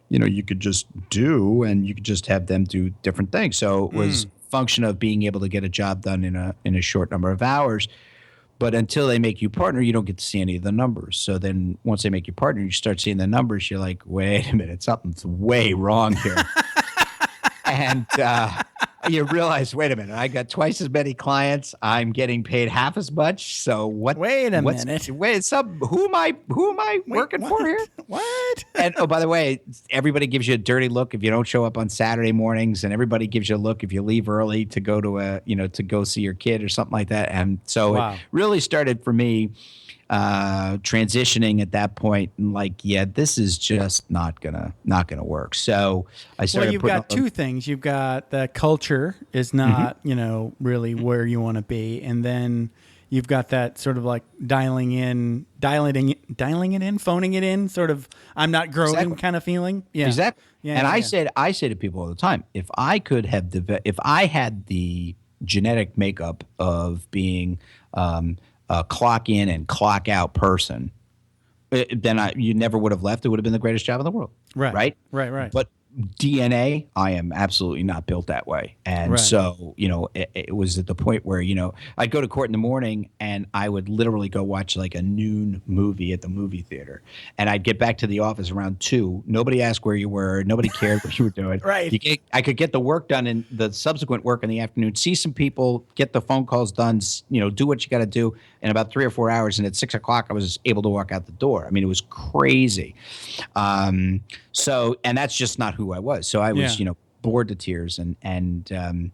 you could just do, and you could just have them do different things. So it was a function of being able to get a job done in a short number of hours. But until they make you partner, you don't get to see any of the numbers. So then once they make you partner, you start seeing the numbers. You're like, wait a minute, something's way wrong here. And you realize, wait a minute, I got twice as many clients. I'm getting paid half as much. So what? Wait a minute. Who am I working for here? What? And by the way, everybody gives you a dirty look if you don't show up on Saturday mornings, and everybody gives you a look if you leave early to go to to go see your kid or something like that. And so it really started for me transitioning at that point, and this is just not gonna work. So I started. Well, you've got two things. You've got the culture is not really where you want to be, and then you've got that sort of like dialing it in, phoning it in, sort of I'm not growing kind of feeling. Yeah, exactly. Yeah, and I say to people all the time, if I had the genetic makeup of being a clock in and clock out person, then you never would have left. It would have been the greatest job in the world. Right. But DNA, I am absolutely not built that way. And so, it was at the point where, I'd go to court in the morning and I would literally go watch like a noon movie at the movie theater. And I'd get back to the office around 2. Nobody asked where you were. Nobody cared what you were doing. I could get the work done in the subsequent work in the afternoon, see some people, get the phone calls done, do what you got to do in about 3 or 4 hours. And at 6 o'clock, I was able to walk out the door. I mean, it was crazy. And that's just not who I was. So I was, bored to tears, and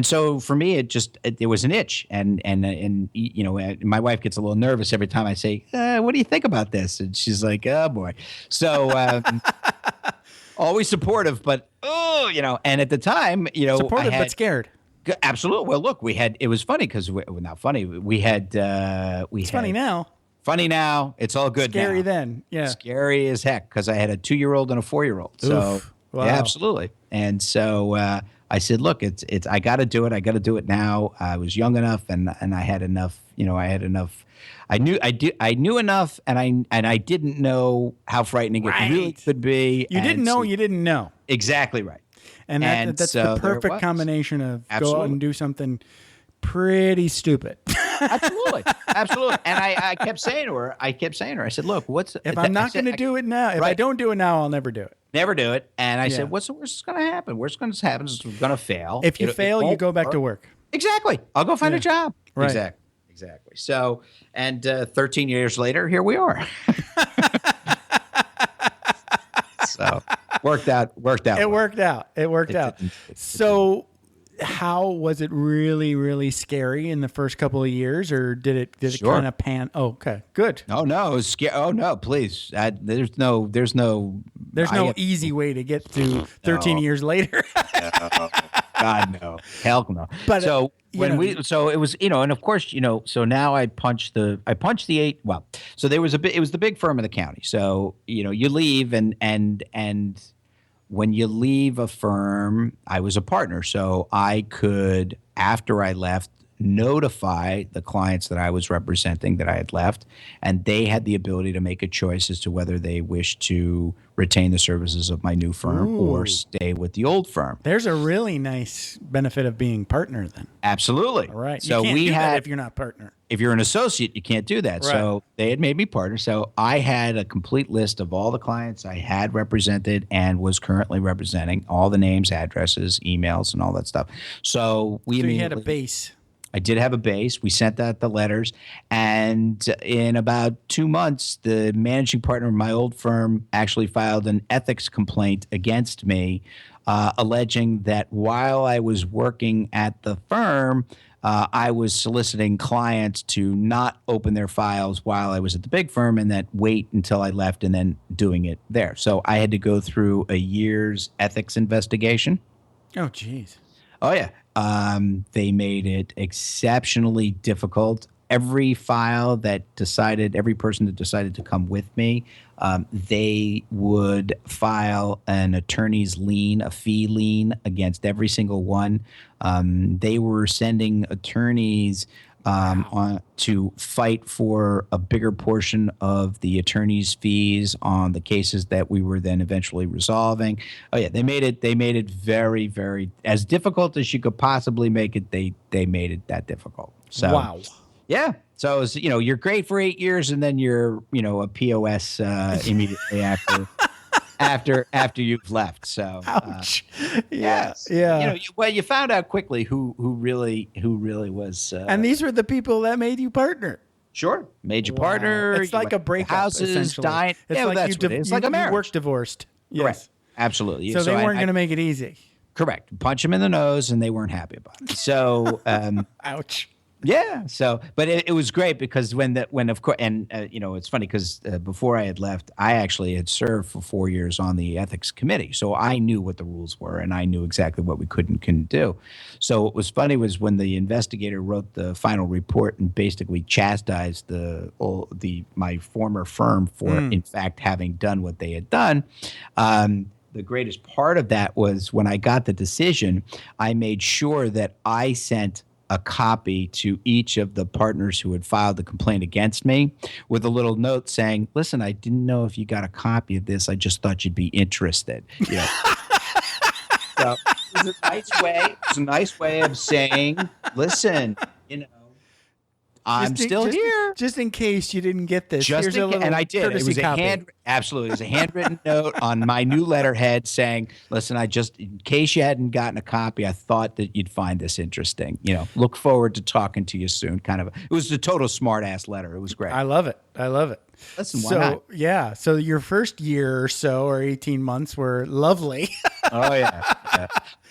so for me, it was an itch, and my wife gets a little nervous every time I say, "What do you think about this?" And she's like, "Oh boy." So always supportive, but and at the time, supportive but scared. Absolutely. Well, look, it was funny because not funny. It's funny now. Funny now. It's all good now. Scary then. Yeah. Scary as heck because I had a 2-year-old and a 4-year-old. So wow. Yeah, absolutely. And so I said, look, it's I got to do it. I got to do it now. I was young enough and I had enough. I had enough. I knew enough, and I didn't know how frightening it really could be. You didn't know. You didn't know. Exactly right. And that's the perfect combination of go out and do something pretty stupid. Absolutely. And I kept saying to her, I said, look, if I'm not going to do it now, if I don't do it now, I'll never do it. Never do it. And I said, what's the worst that's going to happen? Worst going to happen is we're going to fail. If you fail, you go back to work. Exactly. I'll go find a job. Right. Exactly. So, and 13 years later, here we are. So worked out. It worked out. So how was it really, really scary in the first couple of years, or did it kind of pan? Oh, okay, good. Oh no, it was scary. Oh no, please. There's no easy way to get to 13 years later. No. God no, hell no. But so so it was, and of course, so now I punched the 8. Well, so it was the big firm in the county. So you leave and when you leave a firm, I was a partner, so I could, after I left, notify the clients that I was representing that I had left, and they had the ability to make a choice as to whether they wished to retain the services of my new firm or stay with the old firm. There's a really nice benefit of being partner then. Absolutely. All right. So you can't we do that had, if you're not partner. if you're an associate, you can't do that. Right. So they had made me partner. So I had a complete list of all the clients I had represented and was currently representing, all the names, addresses, emails, and all that stuff. So we So you had a immediately- base. I did have a base. We sent out the letters. And in about 2 months, the managing partner of my old firm actually filed an ethics complaint against me, alleging that while I was working at the firm, I was soliciting clients to not open their files while I was at the big firm and that wait until I left and then doing it there. So I had to go through a year's ethics investigation. Oh, geez. Oh, yeah. They made it exceptionally difficult. Every file that decided, every person that decided to come with me, they would file an attorney's lien, a fee lien against every single one. They were sending attorneys on to fight for a bigger portion of the attorney's fees on the cases that we were then eventually resolving. Oh yeah, they made it very, very as difficult as you could possibly make it. They made it that difficult. So Wow. yeah. So it was, you're great for 8 years and then you're, a POS immediately after you've left. So Ouch. yes. Yeah. You found out quickly who really was And these were the people that made you partner. sure major Wow. partner. It's like a breakup. Houses essentially. dying. It's Yeah, like that's what it is. It's like a marriage. You work divorced. Yes. Correct. Absolutely. So they I- weren't going to make it easy. correct. Punch them in the nose, and they weren't happy about it. So. Ouch. Yeah. So, but it was great because when of course, and it's funny because before I had left, I actually had served for 4 years on the ethics committee, so I knew what the rules were and I knew exactly what we could and couldn't do. So what was funny was when the investigator wrote the final report and basically chastised my former firm for in fact having done what they had done. The greatest part of that was when I got the decision, I made sure that I sent a copy to each of the partners who had filed the complaint against me with a little note saying, listen, I didn't know if you got a copy of this. I just thought you'd be interested. So it was a nice way. It was a nice way of saying, listen, I'm still here. Just in case you didn't get this. Just Here's in a little and I did. It courtesy was copy. absolutely. It was a handwritten note on my new letterhead saying, "Listen, in case you hadn't gotten a copy, I thought that you'd find this interesting. Look forward to talking to you soon." It was a total smart ass letter. It was great. I love it. Listen, why So not? yeah, so your first year or so, or 18 months, were lovely. Oh yeah.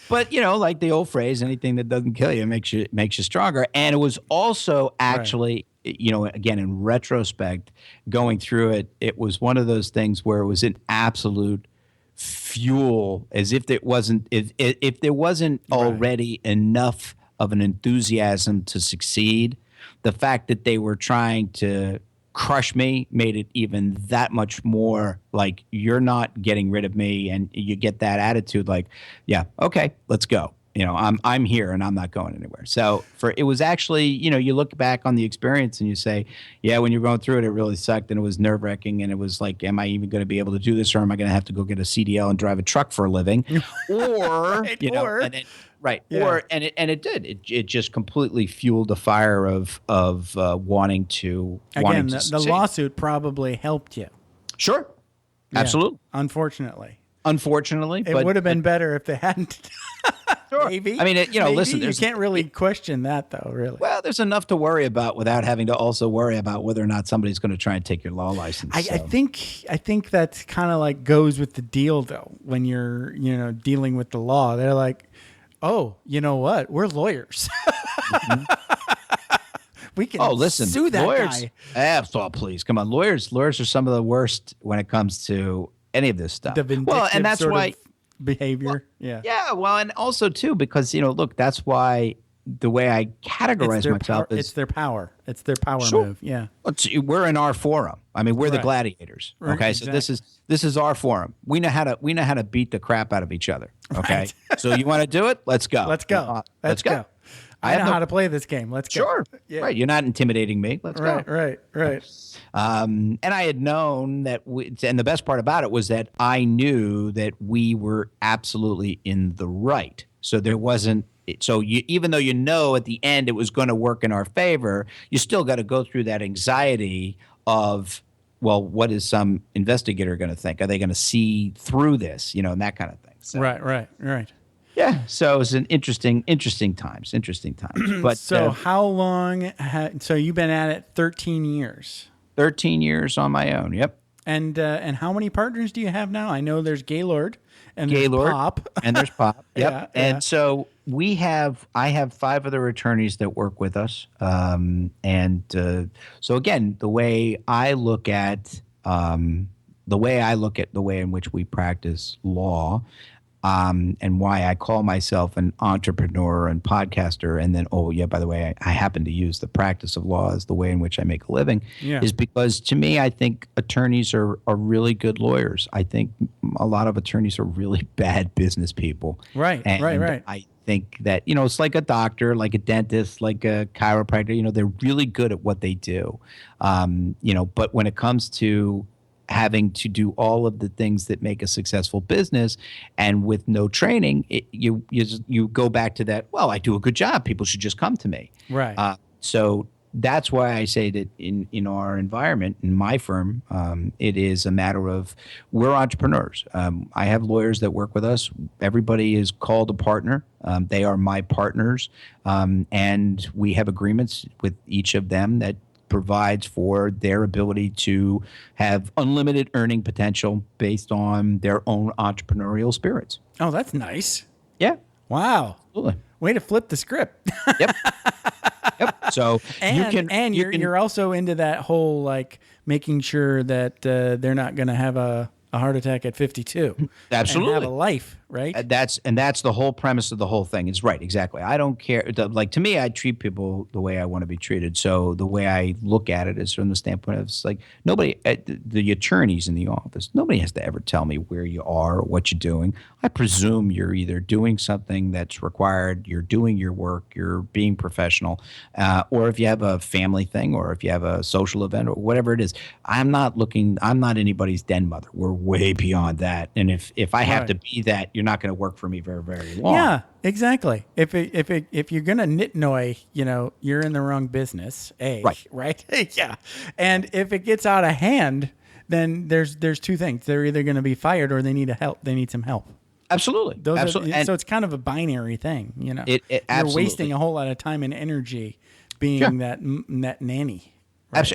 But like the old phrase, anything that doesn't kill you makes you stronger. And it was also actually, again, in retrospect, going through it, it was one of those things where it was an absolute fuel, as if it wasn't if there wasn't already enough of an enthusiasm to succeed. The fact that they were trying to crush me made it even that much more like you're not getting rid of me, and you get that attitude like, yeah, okay, let's go. I'm here and I'm not going anywhere. So it was actually, you look back on the experience and you say, yeah, when you're going through it, it really sucked and it was nerve wracking and it was like, am I even going to be able to do this, or am I going to have to go get a CDL and drive a truck for a living, or and it, right, Yeah. or and it did. It just completely fueled the fire of wanting to Again, the succeed. lawsuit probably helped you. Sure, Yeah, absolutely. Unfortunately, it but would have been better if they hadn't. Sure. Maybe. I mean, Maybe. listen, you can't really question that, though. Really. Well, there's enough to worry about without having to also worry about whether or not somebody's going to try and take your law license. I think that's kind of like goes with the deal, though. When you're dealing with the law, they're like, oh, you know what? We're lawyers. We can sue that lawyers, guy. Oh, please, come on. Lawyers are some of the worst when it comes to any of this stuff. The vindictive and that's sort why of behavior. Yeah. Yeah, well, and also too because look, that's why the way I categorize myself is it's their power. It's their power Sure. move. Yeah. we're in our forum. I mean, we're the Right. gladiators. Right, Okay, so this is our forum. We know how to beat the crap out of each other. Okay, Right. so you want to do it? Let's go. Let's go. Let's go. I know how to play this game. Let's go. Sure. Yeah. Right. You're not intimidating me. Let's go. Right. And I had known that, and the best part about it was that I knew that we were absolutely in the right. So there wasn't, even though you know at the end it was going to work in our favor, you still got to go through that anxiety of, well, what is some investigator going to think? Are they going to see through this, and that kind of thing. So, Right. Yeah. So it was an interesting times. But so how long? So you've been at it 13 years. 13 years on my own. Yep. And how many partners do you have now? I know there's Gaylord and there's Pop. And there's Pop. Yep. Yeah. And so I have 5 other attorneys that work with us. So again, the way I look at the way in which we practice law, and why I call myself an entrepreneur and podcaster, and then, by the way, I happen to use the practice of law as the way in which I make a living, is because to me, I think attorneys are really good lawyers. I think a lot of attorneys are really bad business people. Right. I think that, it's like a doctor, like a dentist, like a chiropractor, they're really good at what they do. But when it comes to having to do all of the things that make a successful business, and with no training, you go back to that. Well, I do a good job. People should just come to me. Right. So that's why I say that in our environment, in my firm, it is a matter of we're entrepreneurs. I have lawyers that work with us. Everybody is called a partner. They are my partners, and we have agreements with each of them that provides for their ability to have unlimited earning potential based on their own entrepreneurial spirits. Oh, that's nice. Yeah. Wow. Absolutely. Way to flip the script. Yep. So you're also into that whole like making sure that they're not going to have a heart attack at 52. Absolutely. And have a life, right? That's the whole premise of the whole thing. Is right, exactly. I don't care. Like, to me, I treat people the way I want to be treated. So the way I look at it is from the standpoint of, it's like, nobody, the attorneys in the office, nobody has to ever tell me where you are or what you're doing. I presume you're either doing something that's required, you're doing your work, you're being professional, or if you have a family thing, or if you have a social event, or whatever it is. I'm not anybody's den mother. We're way beyond that. And if I have to be that, you're not going to work for me very, very long. Yeah, exactly. If you're going to nitnoy, you're in the wrong business. Right? Yeah. And if it gets out of hand, then there's 2 things. They're either going to be fired or they need some help. Absolutely. Absolutely. So it's kind of a binary thing, You're wasting a whole lot of time and energy being that nanny. Right.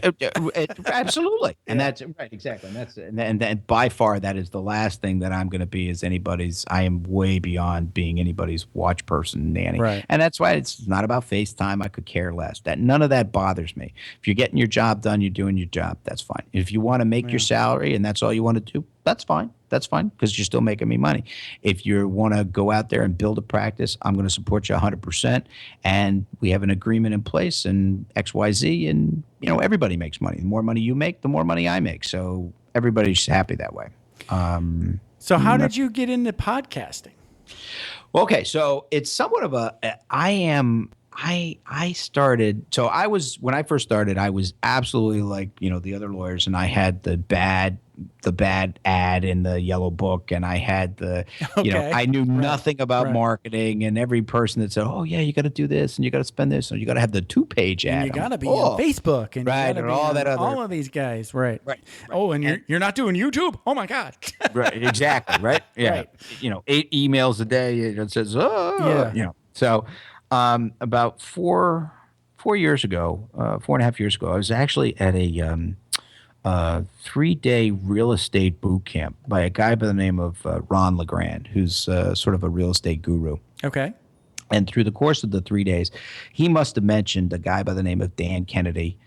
Absolutely. And that's right. Exactly. And by far, that is the last thing that I'm going to be I am way beyond being anybody's watch person, nanny. Right. And that's why it's not about FaceTime. I could care less. None of that bothers me. If you're getting your job done, you're doing your job. That's fine. If you want to make your salary and that's all you want to do, that's fine. That's fine, because you're still making me money. If you want to go out there and build a practice, I'm going to support you 100%. And we have an agreement in place and XYZ, and everybody makes money. The more money you make, the more money I make. So everybody's happy that way. So how did you get into podcasting? Okay, so it's somewhat of I started, so when I first started, I was absolutely like, the other lawyers, and I had the bad ad in the yellow book, and I had I knew nothing about marketing, and every person that said, oh yeah, you got to do this, and you got to spend this, and you got to have the 2-page ad. And you got to be on Facebook, and right, you got to be all that other, all of these guys, right. Oh, and you're not doing YouTube? Oh my God. Right, exactly, right? Yeah. Right. 8 emails a day, it says, so about 4 years ago, 4.5 years ago, I was actually at a 3-day real estate boot camp by a guy by the name of Ron LeGrand, who's sort of a real estate guru. Okay. And through the course of the 3 days, he must have mentioned a guy by the name of Dan Kennedy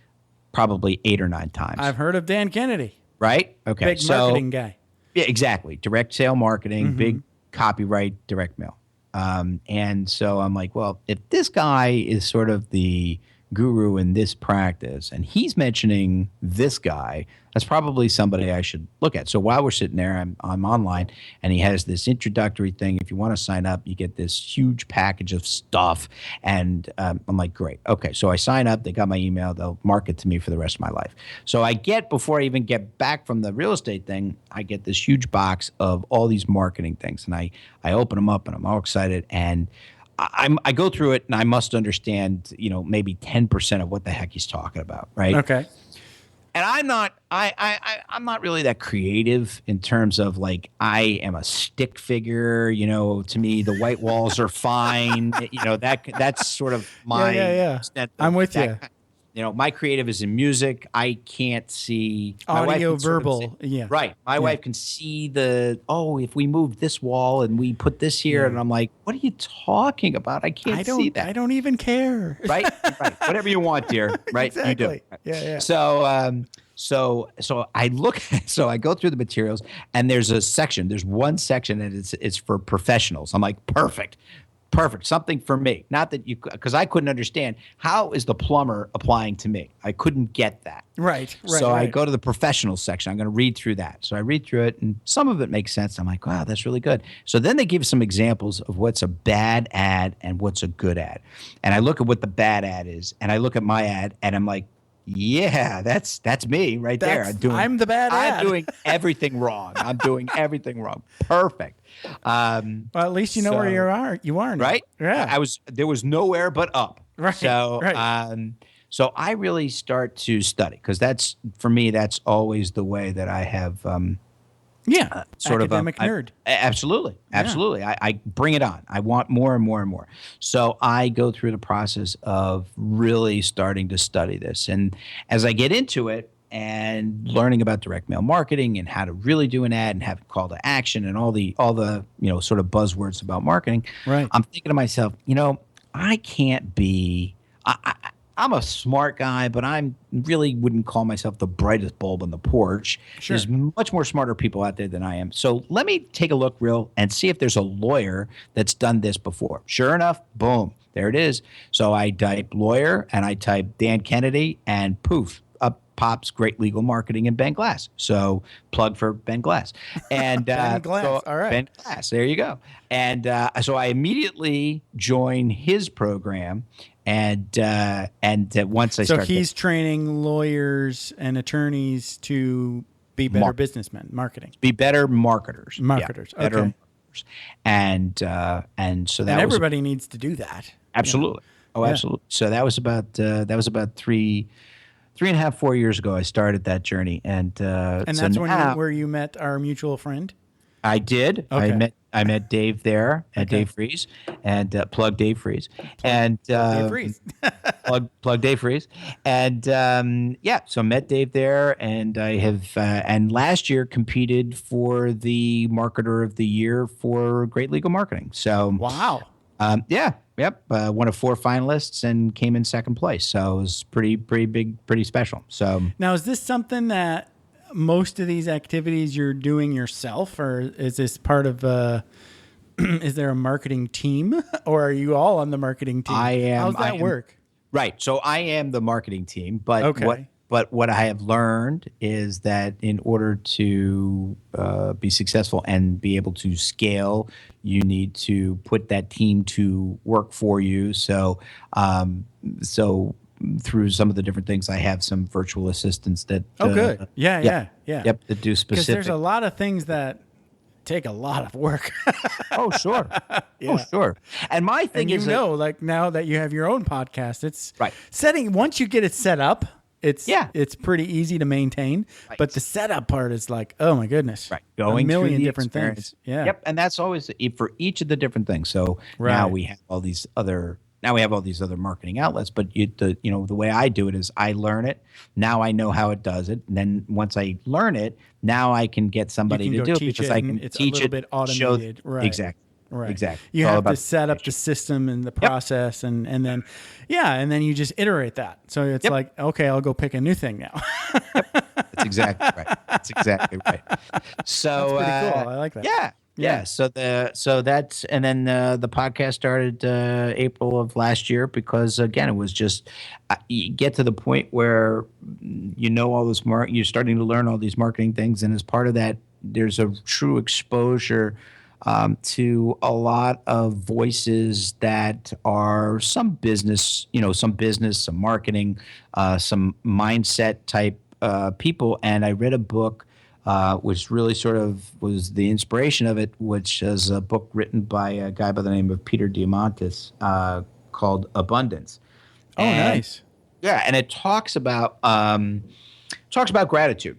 probably 8 or 9 times. I've heard of Dan Kennedy. Right? Okay. Big marketing guy. Yeah, exactly. Direct sale marketing, big copyright, direct mail. And so I'm like, well, if this guy is sort of the guru in this practice, and he's mentioning this guy. That's probably somebody I should look at. So while we're sitting there, I'm online, and he has this introductory thing. If you want to sign up, you get this huge package of stuff. And I'm like, great. Okay. So I sign up. They got my email. They'll market to me for the rest of my life. So before I even get back from the real estate thing, I get this huge box of all these marketing things. And I open them up, and I'm all excited. And I go through it, and I must understand, maybe 10% of what the heck he's talking about, right? Okay. And I'm not really that creative in terms of like I am a stick figure. To me, the white walls are fine. That's sort of my. Yeah. I'm with you. My creative is in music. I can't see audio, verbal. Yeah. Right. My wife can see if we move this wall and we put this here, and I'm like, what are you talking about? I can't see that. I don't even care. Right. Whatever you want, dear. Right. Exactly. You do. Yeah. So I I go through the materials, and there's one section that it's for professionals. I'm like, perfect, something for me. Not that because I couldn't understand, how is the plumber applying to me? I couldn't get that. Right. So I go to the professional section. I'm going to read through that. So I read through it, and some of it makes sense. I'm like, wow, that's really good. So then they give some examples of what's a bad ad and what's a good ad. And I look at what the bad ad is, and I look at my ad, and I'm like, yeah, that's me right there. I'm the bad ad. I'm doing everything wrong. Perfect. Well, at least you know where you are now. Right? Yeah. There was nowhere but up. Right. So so I really start to study, because that's always the way that I have sort academic of nerd. Absolutely. I bring it on. I want more and more and more. So I go through the process of really starting to study this, and as I get into it and learning about direct mail marketing and how to really do an ad and have call to action and all the sort of buzzwords about marketing, right, I'm thinking to myself, I can't be. I'm a smart guy, but I really wouldn't call myself the brightest bulb on the porch. Sure. There's much more smarter people out there than I am. So let me take a look and see if there's a lawyer that's done this before. Sure enough, boom, there it is. So I type lawyer, and I type Dan Kennedy, and poof, up pops Great Legal Marketing and Ben Glass. So plug for Ben Glass. And Ben Glass, all right. Ben Glass, there you go. And so I immediately join his program. And once I start, he's training lawyers and attorneys to be better businessmen, be better marketers, better marketers, and so that everybody needs to do that. Absolutely, absolutely. So that was about 3.5, 4 years ago. I started that journey, and that's where you met our mutual friend. I did. Okay. I met Dave there at Dave Freeze, and plug Dave Freeze, and Dave Freeze. plug Dave Freeze, and so met Dave there, and I have and last year competed for the Marketer of the Year for Great Legal Marketing. So wow. One of 4 finalists and came in second place. So it was pretty big, pretty special. So now, is this something that most of these activities you're doing yourself, or is this part of is there a marketing team, or are you all on the marketing team? I am. How's that work? Right. So I am the marketing team, but what I have learned is that in order to be successful and be able to scale, you need to put that team to work for you. So through some of the different things, I have some virtual assistants that. Good. Yeah. Yep. That do specific. Because there's a lot of things that take a lot of work. Oh, sure. Yeah. Oh, sure. And my thing is, like now that you have your own podcast, it's right. Once you get it set up, it's pretty easy to maintain. Right. But the setup part is like, oh my goodness, right? Going a million through the different experience. things. Yeah. Yep. And that's always for each of the different things. So now we have all these other. Now we have all these other marketing outlets, but the way I do it is I learn it. Now I know how it does it. And then once I learn it, now I can get somebody to do it because I can it's teach a little bit automated. Right. Exactly. Right. Exactly. You have to set up the system and the process, and then you just iterate that. So it's like, okay, I'll go pick a new thing now. That's exactly right. So that's pretty cool. I like that. Yeah. Yeah. So that's and then the podcast started April of last year because again it was just you get to the point where you know all this you're starting to learn all these marketing things, and as part of that, there's a true exposure to a lot of voices that are some business, some marketing, some mindset type people, and I read a book. Which really sort of was the inspiration of it, which is a book written by a guy by the name of Peter Diamandis called Abundance. Oh, nice. Yeah, and it talks about gratitude,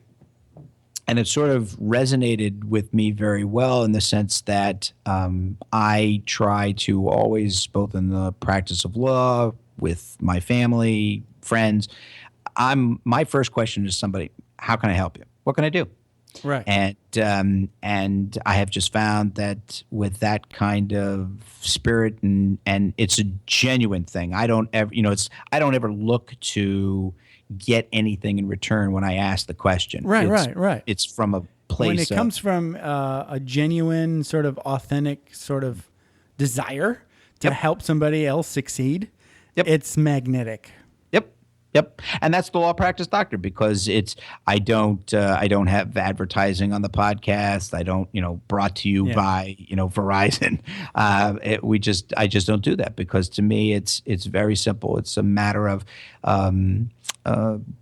and it sort of resonated with me very well in the sense that I try to always, both in the practice of law, with my family, friends, my first question is somebody, how can I help you? What can I do? Right. And I have just found that with that kind of spirit and it's a genuine thing. I don't ever look to get anything in return when I ask the question. Right. It's from a place. When it comes from a genuine sort of authentic sort of desire to help somebody else succeed, it's magnetic. Yep, and that's the law practice doctor because I don't have advertising on the podcast. I don't brought to you by Verizon. I just don't do that because to me it's very simple. It's a matter of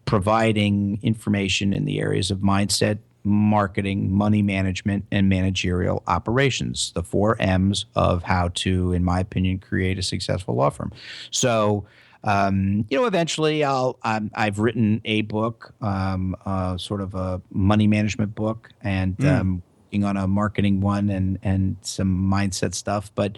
providing information in the areas of mindset, marketing, money management, and managerial operations. The 4 M's of how to, in my opinion, create a successful law firm. So. Eventually I've written a book, sort of a money management book and, working on a marketing one and some mindset stuff. But,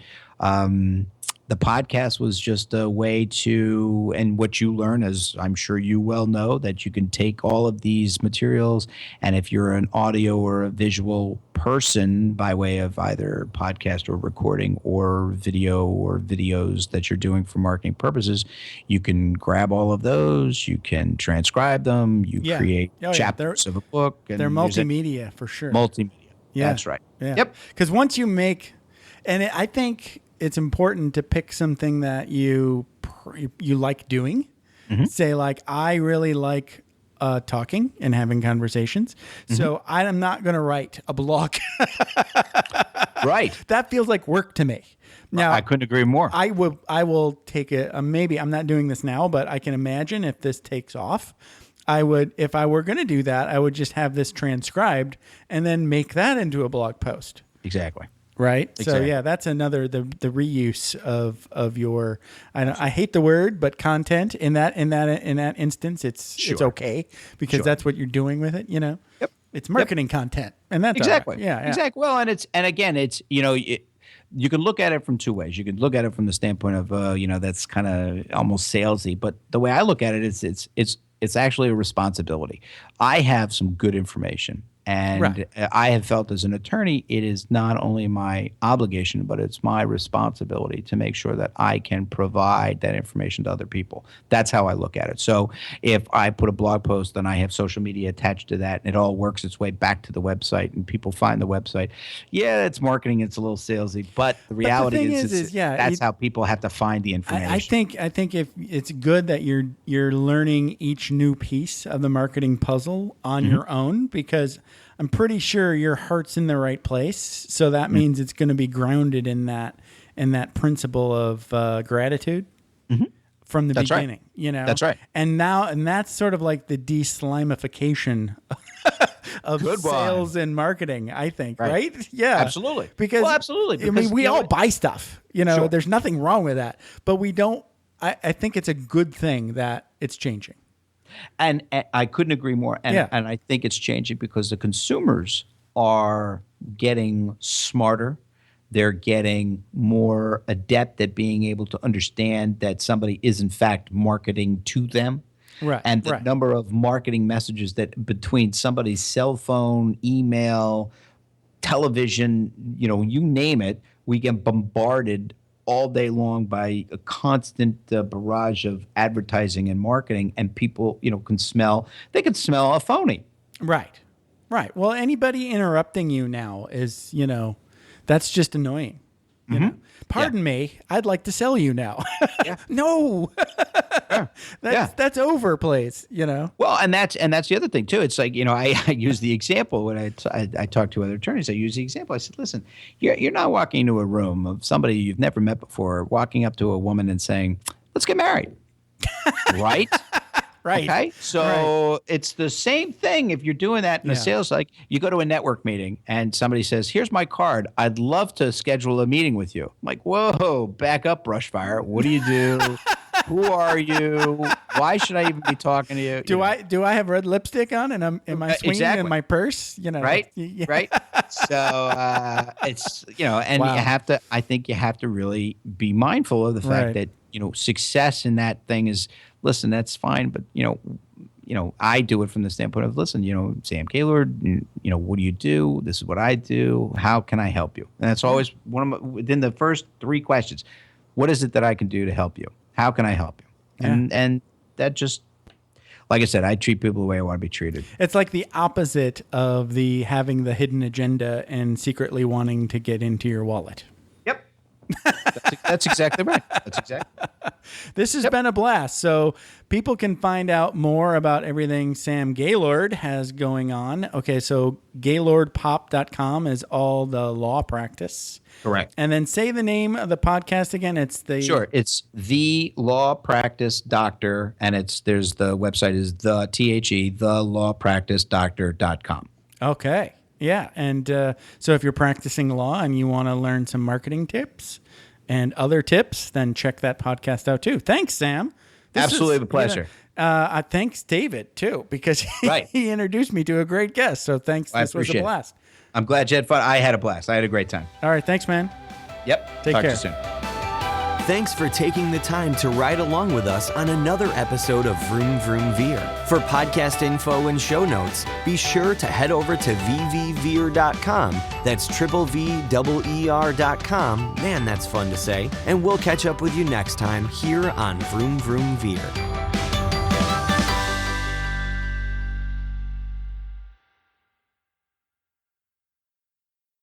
the podcast was just a way to, and what you learn, as I'm sure you well know, that you can take all of these materials, and if you're an audio or a visual person by way of either podcast or recording or video or videos that you're doing for marketing purposes, you can grab all of those, you can transcribe them, create chapters of a book. And they're multimedia for sure. Multimedia. Yeah. That's right. Yeah. Yep. Because once you make, I think it's important to pick something that you like doing. Mm-hmm. Say like, I really like talking and having conversations. Mm-hmm. So I'm not going to write a blog. Right. That feels like work to me. Now, I couldn't agree more. I will take it. Maybe I'm not doing this now, but I can imagine if this takes off, if I were going to do that, I would just have this transcribed and then make that into a blog post. Exactly. Right. Exactly. So yeah, that's another the reuse of your. I hate the word, but content in that instance, it's okay because that's what you're doing with it. Yep. It's marketing content, and that's exactly. Right. Yeah. Exactly. Well, and again, it's you can look at it from two ways. You can look at it from the standpoint of that's kind of almost salesy, but the way I look at it is it's actually a responsibility. I have some good information. And I have felt as an attorney, it is not only my obligation, but it's my responsibility to make sure that I can provide that information to other people. That's how I look at it. So if I put a blog post and I have social media attached to that, and it all works its way back to the website and people find the website, it's marketing, it's a little salesy, but the reality is that's how people have to find the information. I think if it's good that you're learning each new piece of the marketing puzzle on your own, because I'm pretty sure your heart's in the right place. So that means it's going to be grounded in that principle of gratitude from the beginning. Right. That's right. And that's sort of like the de-slimification of sales and marketing, I think. Right? Yeah, absolutely. Because we all buy stuff. Sure. There's nothing wrong with that, but we don't. I think it's a good thing that it's changing. And I couldn't agree more. And I think it's changing because the consumers are getting smarter. They're getting more adept at being able to understand that somebody is, in fact, marketing to them. Right. And the number of marketing messages that between somebody's cell phone, email, television, you name it, we get bombarded all day long by a constant barrage of advertising and marketing, and people, can smell a phony. Right. Well, anybody interrupting you now is, That's just annoying. You know? Pardon me. I'd like to sell you now. No. That's over, please. You know. Well, and that's the other thing too. It's like, I use the example when I talk to other attorneys. I use the example. I said, listen, you're not walking into a room of somebody you've never met before, walking up to a woman and saying, "Let's get married," right? Right. Okay. So it's the same thing if you're doing that in a sales, like you go to a network meeting and somebody says, "Here's my card. I'd love to schedule a meeting with you." I'm like, whoa, back up, Brushfire. What do you do? Who are you? Why should I even be talking to you? Do I have red lipstick on and am I swinging in my purse? Right. Right. So it's, and I think you have to really be mindful of the fact that, success in that thing is, listen, that's fine. But, I do it from the standpoint of, listen, Sam Gaylord, what do you do? This is what I do. How can I help you? And that's always within the first 3 questions. What is it that I can do to help you? How can I help you? And that just, like I said, I treat people the way I want to be treated. It's like the opposite of the having the hidden agenda and secretly wanting to get into your wallet. Yep. That's exactly right. That's exactly. This has been a blast. So people can find out more about everything Sam Gaylord has going on. Okay, so gaylordpop.com is all the law practice. Correct. And then say the name of the podcast again. It's It's The Law Practice Doctor, and there's the website is thelawpracticedoctor.com. Okay. Yeah. And so if you're practicing law and you want to learn some marketing tips and other tips, then check that podcast out too. Thanks, Sam. Absolutely a pleasure. Thanks, David, too, because he introduced me to a great guest. So thanks. This was a blast. I'm glad you had fun. I had a blast. I had a great time. All right. Thanks, man. Yep. Take care. Talk to you soon. Thanks for taking the time to ride along with us on another episode of Vroom Vroom Veer. For podcast info and show notes, be sure to head over to vvveer.com. That's VVER.com. Man, that's fun to say. And we'll catch up with you next time here on Vroom Vroom Veer.